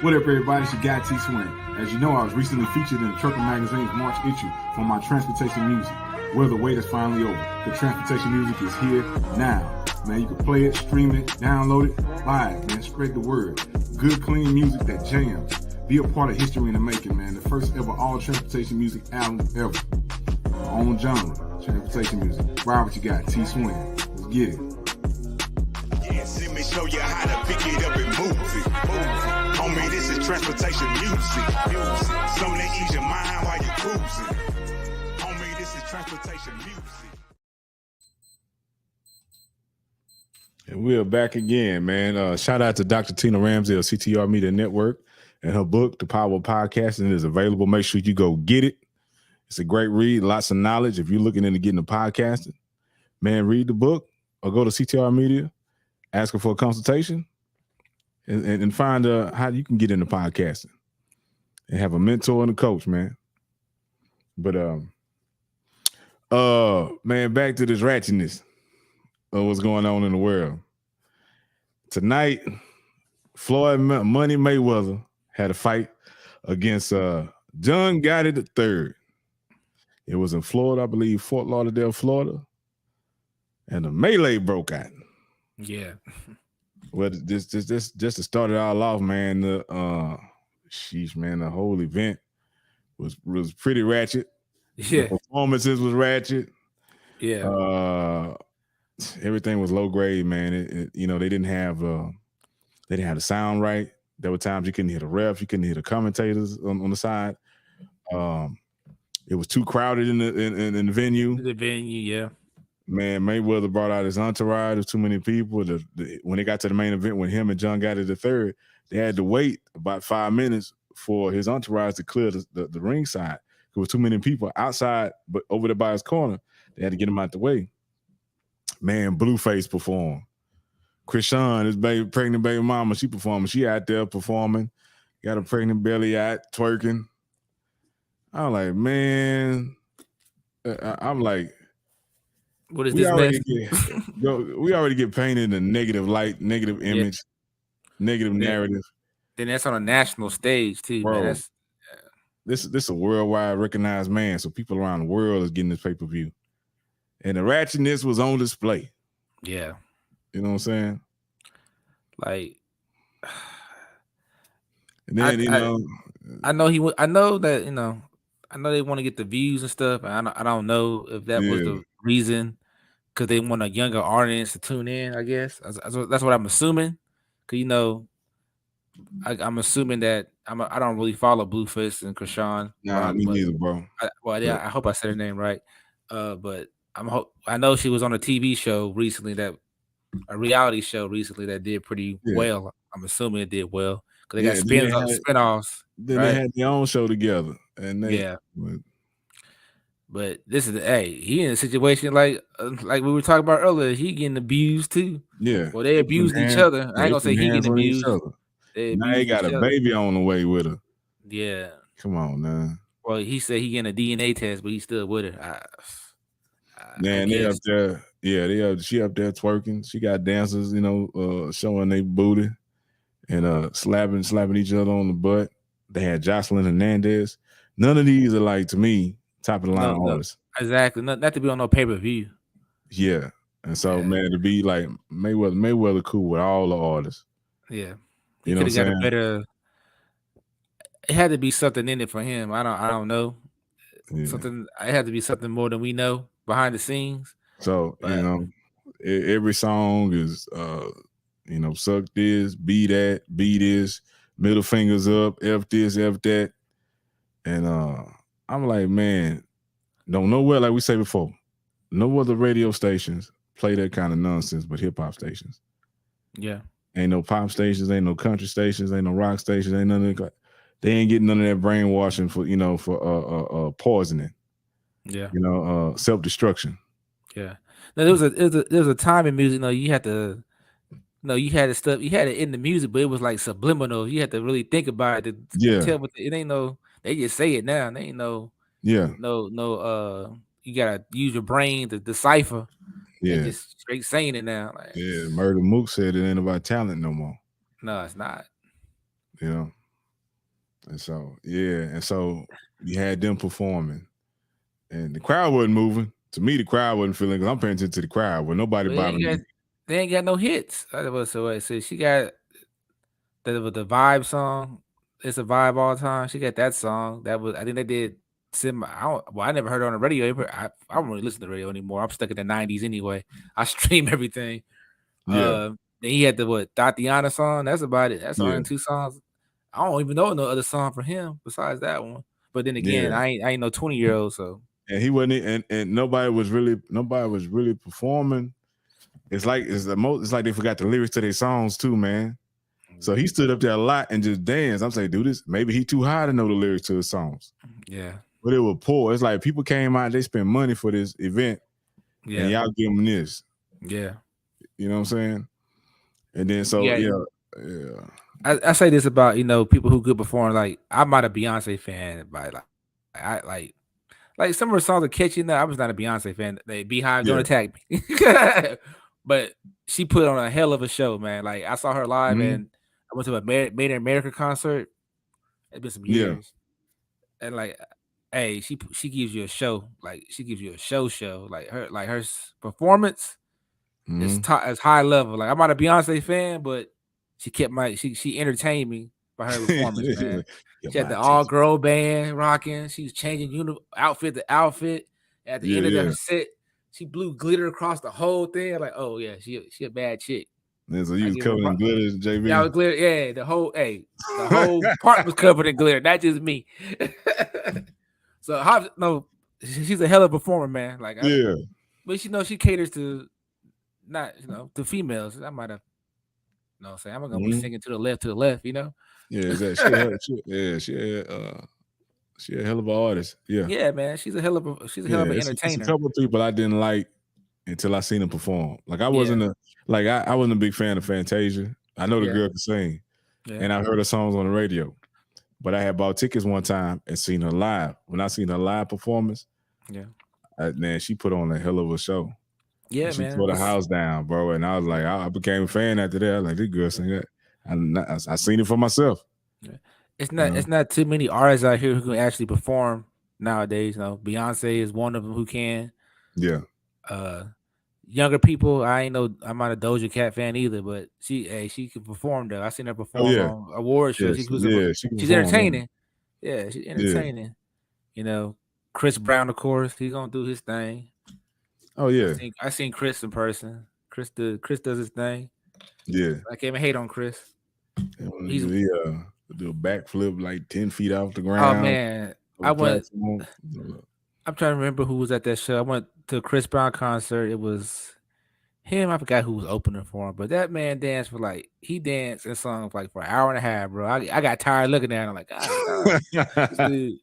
What up, everybody? It's your guy T Swing. As you know, I was recently featured in the Trucker Magazine's March issue for my transportation music. Well, the wait is finally over. The transportation music is here now. Man, you can play it, stream it, download it, buy it, man. Spread the word. Good, clean music that jams. Be a part of history in the making, man. The first ever all transportation music album ever. Our own genre, transportation music. Ride what you got, T Swing. Let's get it. Yes, let me show you how to pick it up and move it. Homie, this is transportation music. Something to ease your mind while you're cruising. Homie, this is transportation music. And we're back again, man. Shout out to Dr. Tina Ramsey of CTR Media Network and her book, The Power of Podcasting, is available. Make sure you go get it. It's a great read, lots of knowledge. If you're looking into getting into podcasting, man, read the book or go to CTR Media, ask her for a consultation, and find how you can get into podcasting and have a mentor and a coach, man. But man, back to this ratchetness of what's going on in the world. Tonight, Floyd Money Mayweather had a fight against John Gotti III. It was in Florida, I believe, Fort Lauderdale, Florida. And a melee broke out. Yeah. Well, just to start it all off, man, sheesh, man, the whole event was pretty ratchet. Yeah. The performances was ratchet. Yeah. Everything was low grade, man. They didn't have the sound right. There were times you couldn't hear the ref, you couldn't hear the commentators on the side. It was too crowded in the venue. The venue, yeah. Man, Mayweather brought out his entourage. There's too many people. When they got to the main event with him and John Gotti III, they had to wait about 5 minutes for his entourage to clear the ringside. There was too many people outside, but over there by his corner, they had to get him out the way. Man, Blueface performed. Krishan, his pregnant baby mama, she performing. She out there performing. Got a pregnant belly out, twerking. I'm like, man. I'm like, what is this mess? We already get painted in a negative light, negative image, negative narrative. Then that's on a national stage too, bro. Man. This is a worldwide recognized man, so people around the world is getting this pay-per-view. And the ratchetness was on display. Yeah. You know what I'm saying? Like, and then, I know that, I know they want to get the views and stuff. And I don't know if that was the reason, because they want a younger audience to tune in, I guess. That's what I'm assuming. Because, I'm assuming that I don't really follow Blueface and Krishan. Nah, me neither, bro. I hope I said her name right. But I know she was on a TV show recently, a reality show recently that did pretty well. I'm assuming it did well because they got spinoffs. Then they had their own show together, and But this is he in a situation like we were talking about earlier. He getting abused too. Yeah. Well, they abused each other. I ain't gonna say he getting abused. Now he got a baby on the way with her. Yeah. Come on, man. Well, he said he getting a DNA test, but he's still with her. Man, they up there. Yeah, she up there twerking. She got dancers, showing their booty and slapping each other on the butt. They had Jocelyn Hernandez. None of these are, like, to me, top of the line artists. Exactly. Not to be on no pay-per-view. Yeah. And so, man, to be like Mayweather cool with all the artists. Yeah. He could have got a better. It had to be something in it for him. I don't know. Yeah. Something. It had to be something more than we know behind the scenes. So, every song is suck this, be that, be this, middle fingers up, F this, F that. And I'm like, man, nowhere, like we say before, no other radio stations play that kind of nonsense but hip hop stations. Yeah. Ain't no pop stations, ain't no country stations, ain't no rock stations, ain't none of that. They ain't getting none of that brainwashing for poisoning. Yeah. Self-destruction. Yeah. Now, there was a time in music, you had to, you had it in the music, but it was like subliminal. You had to really think about it to tell what it ain't no. They just say it now. They ain't no. Yeah. No. You gotta use your brain to decipher. Yeah. Just straight saying it now. Like, Murder Mook said it ain't about talent no more. No, it's not. Yeah. And so you had them performing, and the crowd wasn't moving. To me, the crowd wasn't feeling. Because I'm paying attention to the crowd. When nobody bothering me. They ain't got no hits. So she got the vibe song. It's a vibe all the time. She got that song. I think they did. I never heard it on the radio. I don't really listen to the radio anymore. I'm stuck in the '90s anyway. I stream everything. Yeah. Then he had the Tatiana song. That's about it. That's only 2 songs. I don't even know no other song from him besides that one. But then again, I ain't no 20-year-old. So and he wasn't, and nobody was really performing. It's like they forgot the lyrics to their songs too, man. So he stood up there a lot and just danced. I'm saying, dude, maybe he too high to know the lyrics to his songs. Yeah. But it was poor. It's like people came out, they spent money for this event, and y'all give them this. Yeah. You know what I'm saying? And then I say this about people who could perform. Like I'm not a Beyonce fan, but I like some of her songs are catchy. I was not a Beyonce fan. Beehive don't attack me, but she put on a hell of a show, man. Like I saw her live, and I went to a Made in America concert. It's been some years, and like, hey, she gives you a show. Like she gives you a show. Like her performance is high level. Like I'm not a Beyonce fan, but she kept she entertained me by her performance, man. She had the all-girl band rocking. She was changing outfit to outfit. At the end of her set, she blew glitter across the whole thing. Like, oh yeah, she a bad chick. Yeah, so you was covered in glitter, JV. Yeah, glitter. Yeah, the whole part was covered in glitter, not just me. So she's a hell of a performer, man. Like, but she caters to not to females. I might have. No, I'm saying I'm gonna be singing to the left, Yeah, exactly. She a hell of an artist. Yeah. Yeah, man. She's a hell of an entertainer. It's a couple of people I didn't like until I seen them perform. Like I wasn't I wasn't a big fan of Fantasia. I know the girl can sing, and I heard her songs on the radio. But I had bought tickets one time and seen her live. When I seen her live performance, man, she put on a hell of a show. Yeah, she man. tore the house down, bro. And I was like, I became a fan after that. I was like, this girl sing that. I seen it for myself. Yeah. It's not too many artists out here who can actually perform nowadays. Beyonce is one of them who can. Yeah. Younger people, I'm not a Doja Cat fan either, but she can perform though. I seen her perform on award shows. She's entertaining. Yeah, she's entertaining. Chris Brown, of course, he's gonna do his thing. Oh yeah, I seen Chris in person. Chris does his thing. Yeah, I can't even hate on Chris. He's do a backflip like 10 feet off the ground. Oh man, I'm trying to remember who was at that show. I went to a Chris Brown concert. It was him. I forgot who was opening for him, but that man danced he danced and sung for an hour and a half, bro. I got tired looking at him. I'm like, God, dude.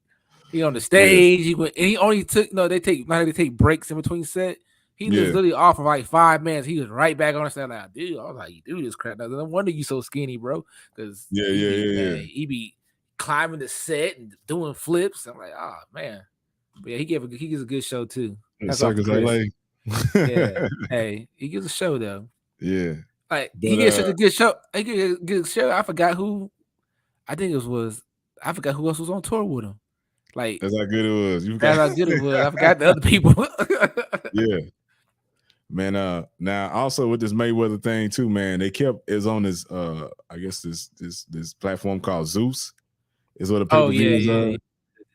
He on the stage. He went, and he only took they take breaks in between set. He was literally off for 5 minutes. He was right back on the stage. Like, dude, I was like, you do this crap. No wonder you so skinny, bro. Because he be climbing the set and doing flips. I'm like, oh man. But yeah, he gives a good show too. Circus LA. Yeah. Hey, he gives a show though. Yeah. He gives such a good show. He gives a good show. I forgot who. I forgot who else was on tour with him. That's how good it was. That's how good it was. I forgot the other people. Yeah. Man, now also with this Mayweather thing too, man, they kept is on this I guess this platform called Zeus is what the pay-per-view is on.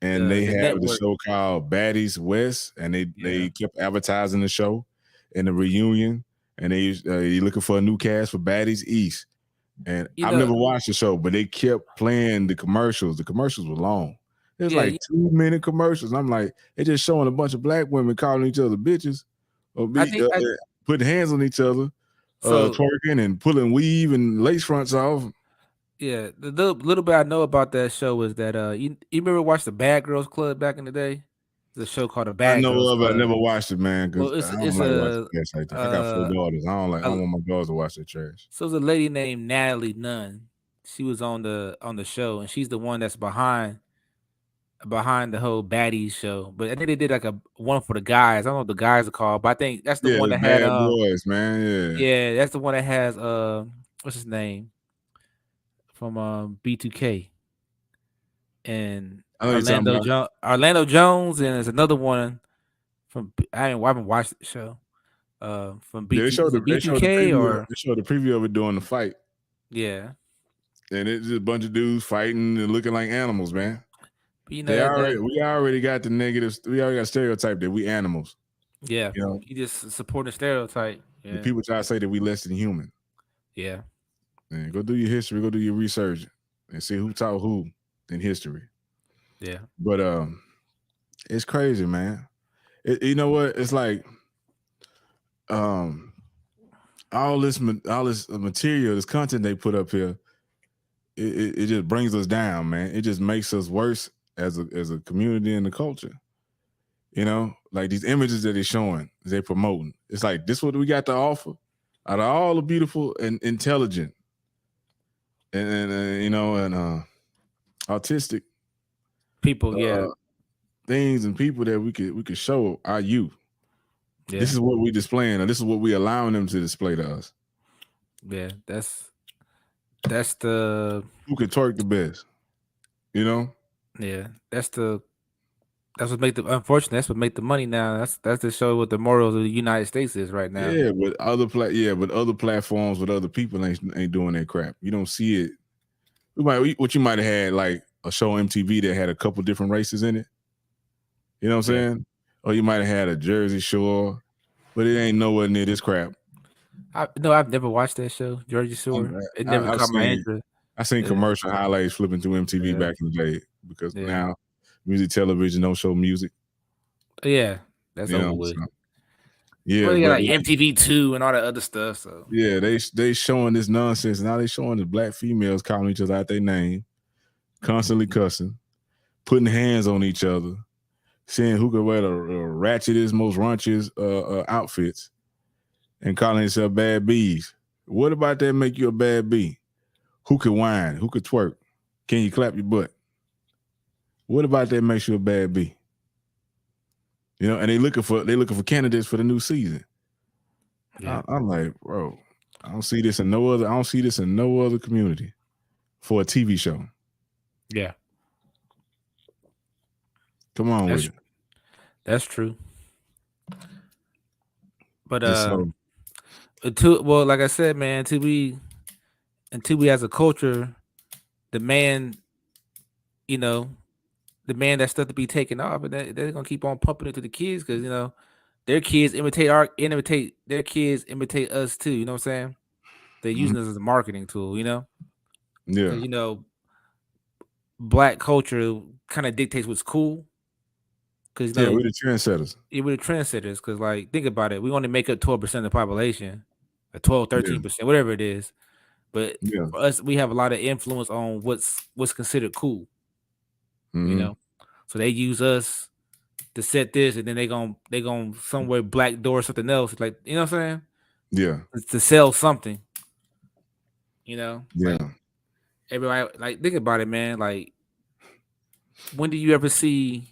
And they have the show called Baddies West, and they kept advertising the show and the reunion, and they looking for a new cast for Baddies East. And I've never watched the show, but they kept playing the commercials. The commercials were long. There's 2-minute commercials. I'm like, they're just showing a bunch of black women calling each other bitches or putting hands on each other, twerking and pulling weave and lace fronts off. Yeah, the little bit I know about that show was that you remember watch the Bad Girls Club back in the day? There's a show called the Bad Girls Club. I never watched it, man. Well, I don't like watching trash like that. I got 4 daughters. I don't want my daughters to watch that trash. So there's a lady named Natalie Nunn. She was on the show, and she's the one that's behind the whole Baddies show. But I think they did a one for the guys. I don't know what the guys are called, but I think that's the one that had boys, man. Yeah, that's the one that has what's his name from B2K. and I know you're talking about. Orlando Jones, and there's another one from I haven't watched the show. From Yeah, is it they showed the B2K preview. or They showed the preview of it during the fight, yeah? and it's just a bunch of dudes fighting and looking like animals, man. But you know We already got the negatives. We already got a stereotype that we animals. yeah, You know, you just support a stereotype. the Yeah, people try to say that we less than human. yeah, Man, go do your history. Go do your research and see who taught who in history. yeah. But it's crazy, man. You know what? It's like all this material, this content they put up here, it just brings us down, man. It just makes us worse as a community and the culture. You know, like these images that they're showing, they're promoting. It's like this what we got to offer out of all the beautiful and intelligent and you know and autistic People, yeah, things and people that we could show our youth. yeah, This is what we displaying, or this is what we allowing them to display to us. yeah. That's the Who can twerk the best? You know? yeah. That's what make the unfortunately. That's what make the money now. That's to show what the morals of the United States is right now. Yeah, but other platforms with other people ain't doing that crap. You don't see it. You might have had like a show on MTV that had a couple different races in it. You know what I'm saying? Or you might have had a Jersey Shore, but it ain't nowhere near this crap. I've never watched that show, Jersey Shore. It never caught my interest. I seen commercial highlights flipping through MTV back in the day because now music television don't show music. Yeah, that's over with. So, yeah, well, they got like MTV2 and all that other stuff. So yeah, they showing this nonsense. Now they showing the black females calling each other out their name, constantly cussing, putting hands on each other, seeing who could wear the ratchetest, most raunchiest outfits, and calling themselves bad bees. What about that make you a bad bee? Who could whine? Who could twerk? Can you clap your butt? What about that makes you a bad bee? You know, and they looking for candidates for the new season. Yeah. I'm like, bro, I don't see this in no other community for a TV show. Yeah. Come on with it. That's true. But like I said, man, until we as a culture demand that stuff to be taken off, and they're gonna keep on pumping it to the kids because their kids imitate us too. You know what I'm saying? They're using us as a marketing tool. Yeah. Because black culture kind of dictates what's cool. Because we're the trendsetters. Yeah, we're the trendsetters. Because think about it, we only make up 12% of the population, or 12, 13%, whatever it is. But for us, we have a lot of influence on what's considered cool. So they use us to set this, and then they gon' somewhere black door something else. Like, you know what I'm saying? Yeah. To sell something. Yeah. Like, everybody, think about it, man. Like, when do you ever see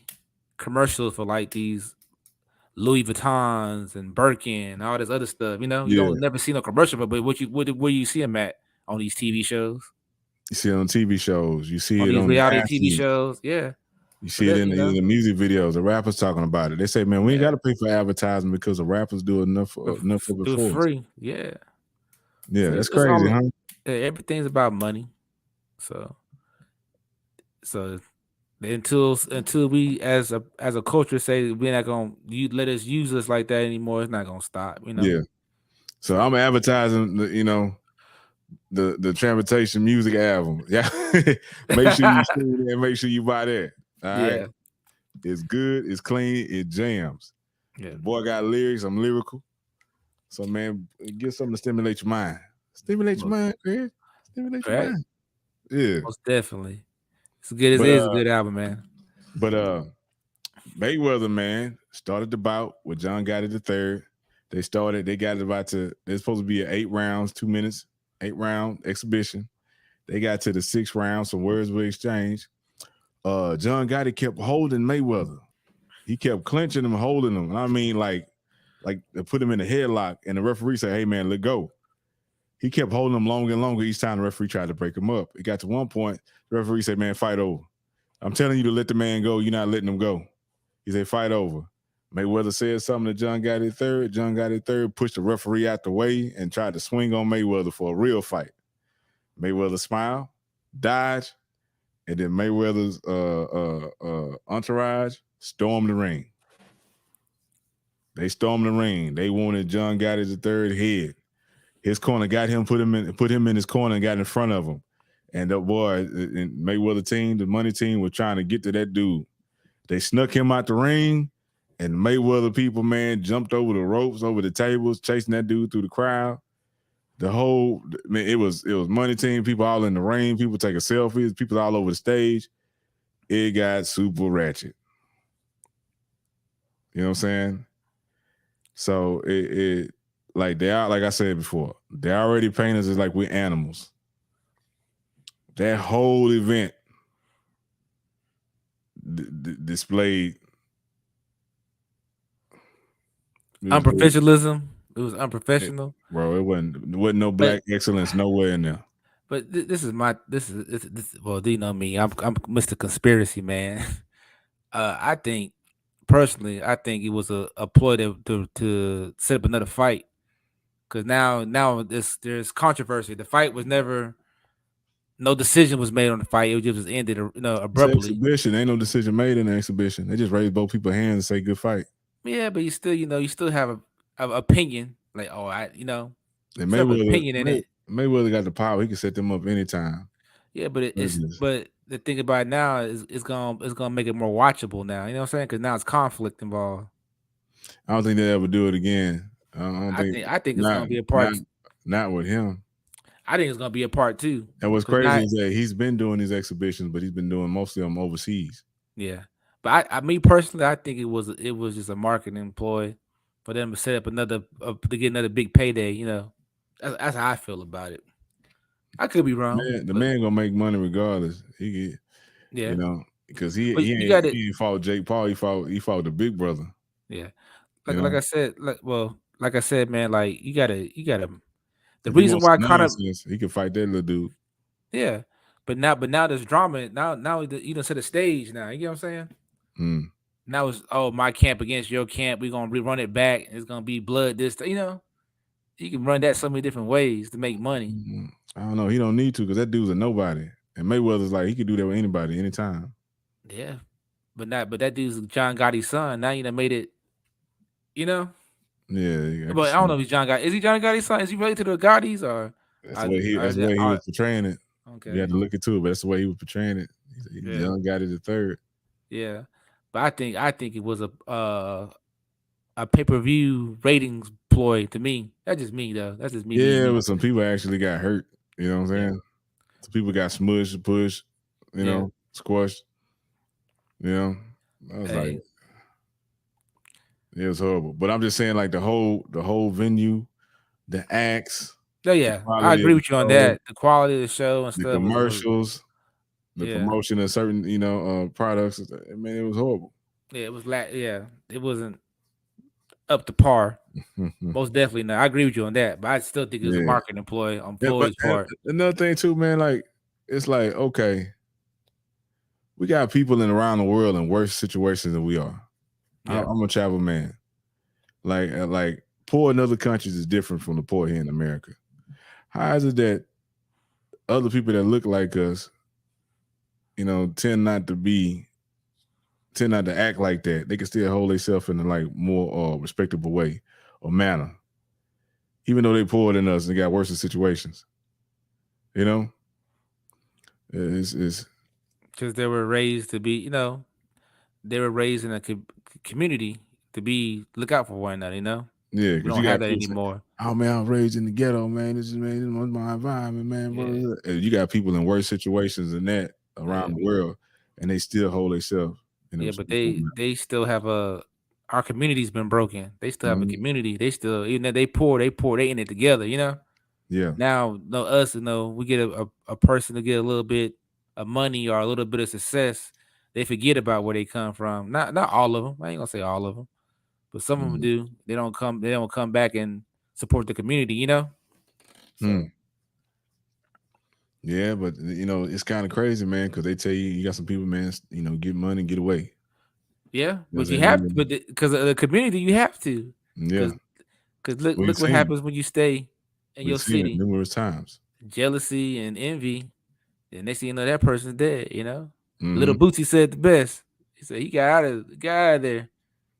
commercials for like these Louis Vuittons and Birkin and all this other stuff? You don't never see no commercial, but where you see them at on these TV shows? You see it on TV shows. You see on it these on reality TV shows. Yeah. You see it in the music videos. The rappers talking about it. They say, "Man, we ain't got to pay for advertising because the rappers do enough of it for free." Yeah. Yeah, so that's crazy, huh? Everything's about money. So until we as a culture say we're not gonna let us use us like that anymore, it's not gonna stop. Yeah. So I'm advertising the Transportation music album. Yeah. Make sure you see it and make sure you buy that. All right. It's good, it's clean, it jams. Yeah. The boy got lyrics, I'm lyrical. So man, get something to stimulate your mind. Stimulate your mind, Chris. Stimulate your mind. Yeah. Most definitely. It's good as it is a good album, man. But Mayweather, man, started the bout with John Gotti III. They got it there's supposed to be an 8 rounds, 2 minutes, 8-round exhibition. They got to the 6th round, some words were exchanged. John Gotti kept holding Mayweather. He kept clenching him, holding him. And I mean, like they put him in a headlock, and the referee said, "Hey, man, let go." He kept holding him longer and longer each time the referee tried to break him up. It got to one point, the referee said, "Man, fight over." I'm telling you to let the man go. You're not letting him go. He said, fight over. Mayweather said something to John Gotti III. John Gotti III pushed the referee out the way and tried to swing on Mayweather for a real fight. Mayweather smiled, dodged, and then Mayweather's entourage stormed the ring. They stormed the ring. They wanted John Gotti III head. His corner got him, put him in his corner and got in front of him. And the boy, and Mayweather team, the money team, was trying to get to that dude. They snuck him out the ring, and Mayweather people, man, jumped over the ropes, over the tables, chasing that dude through the crowd. The whole, man, it was money team, people all in the ring, people taking selfies, people all over the stage. It got super ratchet. You know what I'm saying? So it like they are, like I said before, they already paint us as like we're animals. That whole event displayed unprofessionalism. It was unprofessional, bro. It wasn't no black excellence nowhere in there. But this is well, do you know me? I'm Mr. Conspiracy Man. I think personally, I think it was a ploy to set up another fight. Because now there's controversy. The fight was never, no decision was made on the fight. It just ended, abruptly. It's an exhibition. Ain't no decision made in the exhibition. They just raised both people's hands and say good fight. Yeah, but you still have a opinion. Like, oh, and Mayweather, opinion in it. Mayweather got the power. He can set them up anytime. Yeah, but but the thing about it now is it's gonna make it more watchable now. You know what I'm saying? Because now it's conflict involved. I don't think they'll ever do it again. I think it's gonna be a part. Not with him. I think it's gonna be a part 2. And what's crazy is that he's been doing these exhibitions, but he's been doing mostly them overseas. Yeah, but me personally, I think it was just a marketing ploy for them to set up to get another big payday. You know, that's how I feel about it. I could be wrong. The man gonna make money regardless. He because he ain't fought Jake Paul. He fought the big brother. Yeah, like I said, man, like you gotta. The reason why Conor, he can fight that little dude. Yeah, but now there's drama. Now you done set a stage. Now you know what I'm saying. Now it's my camp against your camp. We're gonna rerun it back. It's gonna be blood. You can run that so many different ways to make money. I don't know. He don't need to because that dude's a nobody. And Mayweather's like he could do that with anybody, anytime. Yeah, but that dude's John Gotti's son. Now you done made it. You know. Yeah, but I don't know if he's John Gotti. Is he John Gotti's son? Is he related to the Gottis or? That's the way he was portraying it. Okay, you had to look into it, but that's the way he was portraying it. He's John Gotti the third. Yeah, but I think it was a pay-per-view ratings ploy to me. That's just me though. That's just me. Yeah, but some people actually got hurt. You know what I'm saying? Yeah. Some people got smushed, pushed, squashed. You know, I was like, it was horrible. But I'm just saying, like the whole venue, the acts. Oh yeah, I agree with you on that. The quality of the show and the stuff. Commercials, the promotion of certain products. I mean, it was horrible. Yeah, it was it wasn't up to par. Most definitely not. I agree with you on that, but I still think it was a marketing employee on Floyd's part. Another thing too, man, like it's like, okay, we got people around the world in worse situations than we are. Yeah. I'm a travel man. Like poor in other countries is different from the poor here in America. How is it that other people that look like us, tend not to act like that? They can still hold themselves in a like more respectable way or manner, even though they poorer than us and got worse situations. It's because they were raised to be, they were raised in a community to look out for one another. Yeah, we don't have that anymore. Oh man, I was raised in the ghetto, man. This is my environment, man. Yeah. You got people in worse situations than that around the world, and they still hold themselves. But they still have our community's been broken. They still have a community. They still, even though they poor, they in it together. Yeah. Now, us, we get a person to get a little bit of money or a little bit of success. They forget about where they come from. Not all of them. I ain't gonna say all of them. But some of them do. They don't come back and support the community, So. Yeah, but it's kind of crazy, man, because they tell you got some people, man, get money, get away. Yeah, but you They have to, leave but because of the community, you have to. Yeah, Because we look what seen it. happens when you stay in We've your seen it city. numerous times. Jealousy and envy. And next thing you know, that person's dead. Little Mhm. Bootsy said the best. He said he got out of there.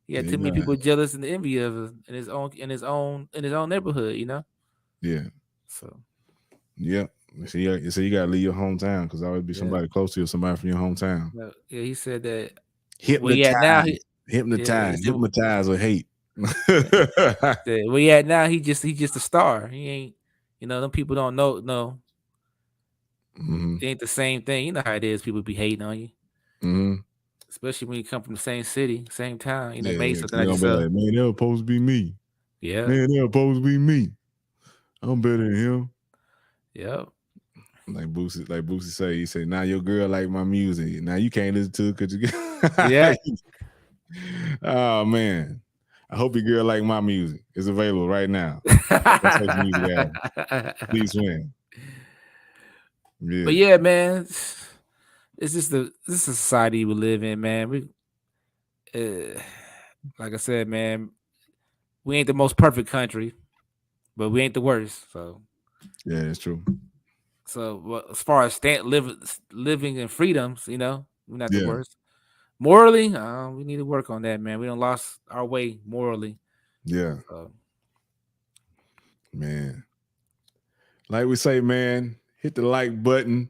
He had Yeah, too many right. people jealous and envy of him in his own neighborhood. Yeah, So yeah. So you gotta leave your hometown because always be yeah, somebody close to you, somebody from your hometown. yeah. He said that where he at now. Hypnotized, He said, hypnotized with hate. said where he at now. He just a star. He ain't. Them people don't know. No, Mhm. it ain't the same thing. You know how it is. People be hating on you. Mhm. Especially when you come from the same city, same town, Yeah, made yeah. something They out gonna be yourself. like, man, they're supposed to be me. Yeah. Man, they're supposed to be me. I'm better than him. Yep. Like Boosie say, he say, now your girl like my music. Now you can't listen to it because you Yeah. Oh man. I hope your girl like my music. It's available right now. Music album. Please win. Yeah. But yeah, man, it's just this is a society we live in, man. We, like I said, man, we ain't the most perfect country, but we ain't the worst. So Yeah, it's true. well, as far as living in freedoms, we're not the Yeah. worst. Morally, we need to work on that, man. We done lost our way morally. Yeah. So, man. Like we say, man, hit the like button,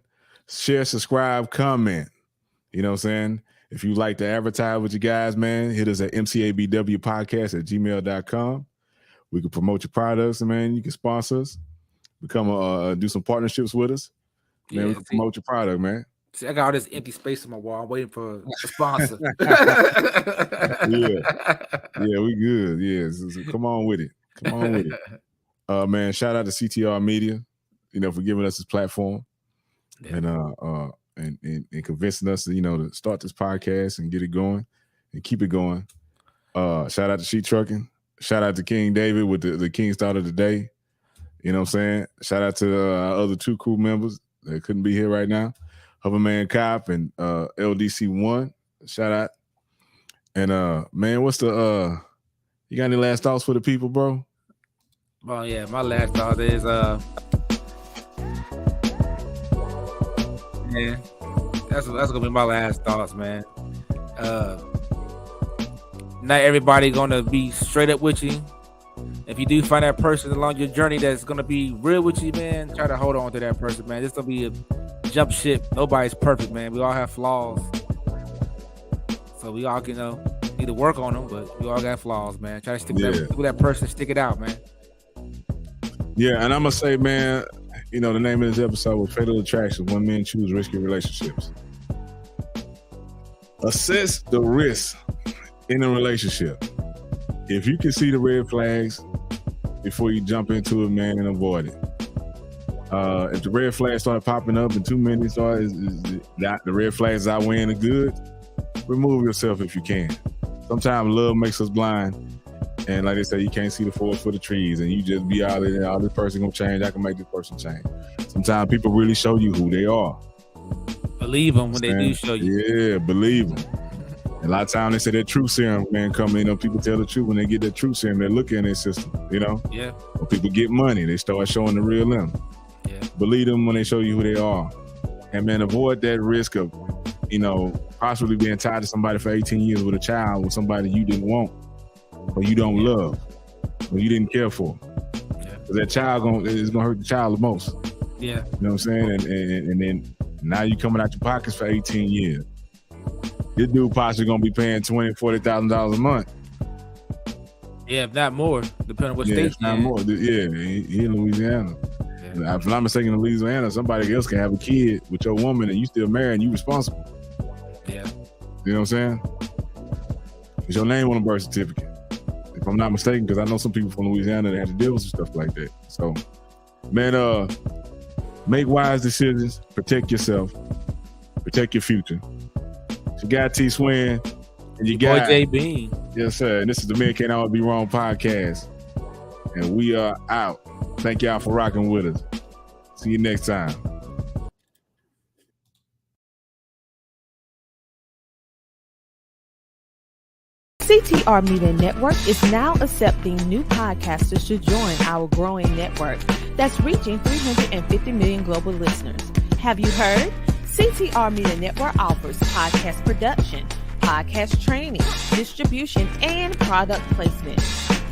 share, subscribe, comment. You know what I'm saying? If you like to advertise with you guys, man, hit us at mcabwpodcast@gmail.com. We can promote your products, man. You can sponsor us. Do some partnerships with us. Man, we can promote your product, man. See, I got all this empty space on my wall. I'm waiting for a sponsor. Yeah, we good. Yeah, so come on with it. Come on with it. Man, shout out to CTR Media, for giving us this platform and convincing us to start this podcast and get it going and keep it going. Shout out to Sheet Trucking. Shout out to King David with the King Start of the Day. You know what I'm saying? Shout out to our other two crew members that couldn't be here right now. Hoverman Cop and LDC1. Shout out. And man, what's the you got any last thoughts for the people, bro? Oh yeah, my last thought is man, that's gonna be my last thoughts, man. Not everybody gonna be straight up with you. If you do find that person along your journey that's gonna be real with you, man, try to hold on to that person, man. This don't be a jump ship. Nobody's perfect, man. We all have flaws, so we all need to work on them. But we all got flaws, man. Try to stick with that person, stick it out, man. Yeah, and I'm gonna say, man, the name of this episode was Fatal Attraction: When Men Choose Risky Relationships. Assess the risk in a relationship. If you can see the red flags before you jump into it, man, and avoid it. If the red flags start popping up and too many the red flags outweighing the good, remove yourself if you can. Sometimes love makes us blind. And like they say, you can't see the forest for the trees, and you just be out there, this person gonna change, I can make this person change. Sometimes people really show you who they are. Believe them when they do show you. Yeah, believe them. A lot of times they say that truth serum, man, people tell the truth when they get that truth serum, they look in their system, Yeah. When people get money, they start showing the real them. Yeah. Believe them when they show you who they are. And man, avoid that risk of, possibly being tied to somebody for 18 years with a child with somebody you didn't want or you don't love or you didn't care for. Yeah. Because that child is gonna hurt the child the most. Yeah. You know what I'm saying? And then now you coming out your pockets for 18 years. This dude possibly gonna be paying $20,000-$40,000 a month. Yeah, if not more, depending on what state. If not more. Yeah, he in Louisiana. Yeah. If I'm mistaken, in Louisiana, somebody else can have a kid with your woman and you still married and you responsible. Yeah. You know what I'm saying? It's your name on a birth certificate. If I'm not mistaken, because I know some people from Louisiana that have to deal with some stuff like that. So, man, make wise decisions, protect yourself, protect your future. It's your guy T Swin, and you got J Bean. Yes, sir. And this is the Men Can't Always Be Wrong podcast, and we are out. Thank y'all for rocking with us. See you next time. CTR Media Network is now accepting new podcasters to join our growing network that's reaching 350 million global listeners. Have you heard? CTR Media Network offers podcast production, podcast training, distribution, and product placement.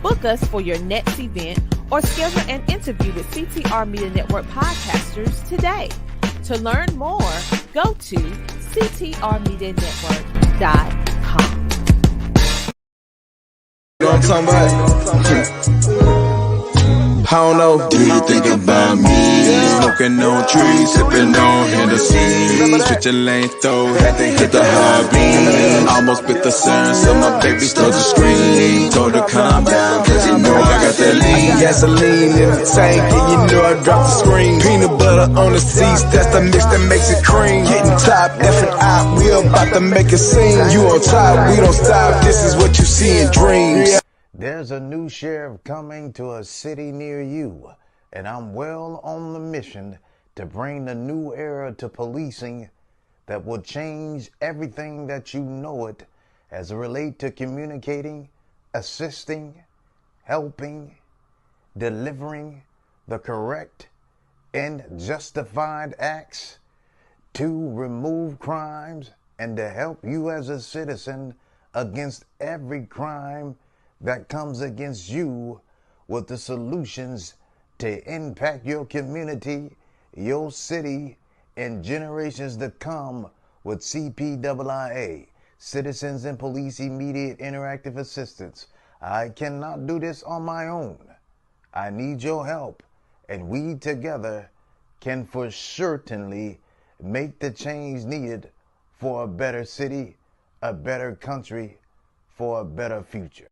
Book us for your next event or schedule an interview with CTR Media Network podcasters today. To learn more, go to ctrmedianetwork.com. You know what I'm talking about? I don't know. Do you think about me? Smoking on trees, sipping on Hennessy. Switching lanes, though, had to hit the high beam. Almost bit the sun, so my baby started to scream. Told her calm down, cause you know I got that lean. Gasoline in the tank, and you know I dropped the screen. Peanut butter on the seats, that's the mix that makes it cream. Getting top, different eye, we about to make a scene. You on top, we don't stop, this is what you see in dreams. There's a new sheriff coming to a city near you, and I'm well on the mission to bring the new era to policing that will change everything that you know it as it relates to communicating, assisting, helping, delivering the correct and justified acts to remove crimes and to help you as a citizen against every crime that comes against you with the solutions to impact your community, your city, and generations to come with CPIIA, Citizens and Police Immediate Interactive Assistance. I cannot do this on my own. I need your help, and we together can for certainly make the change needed for a better city, a better country, for a better future.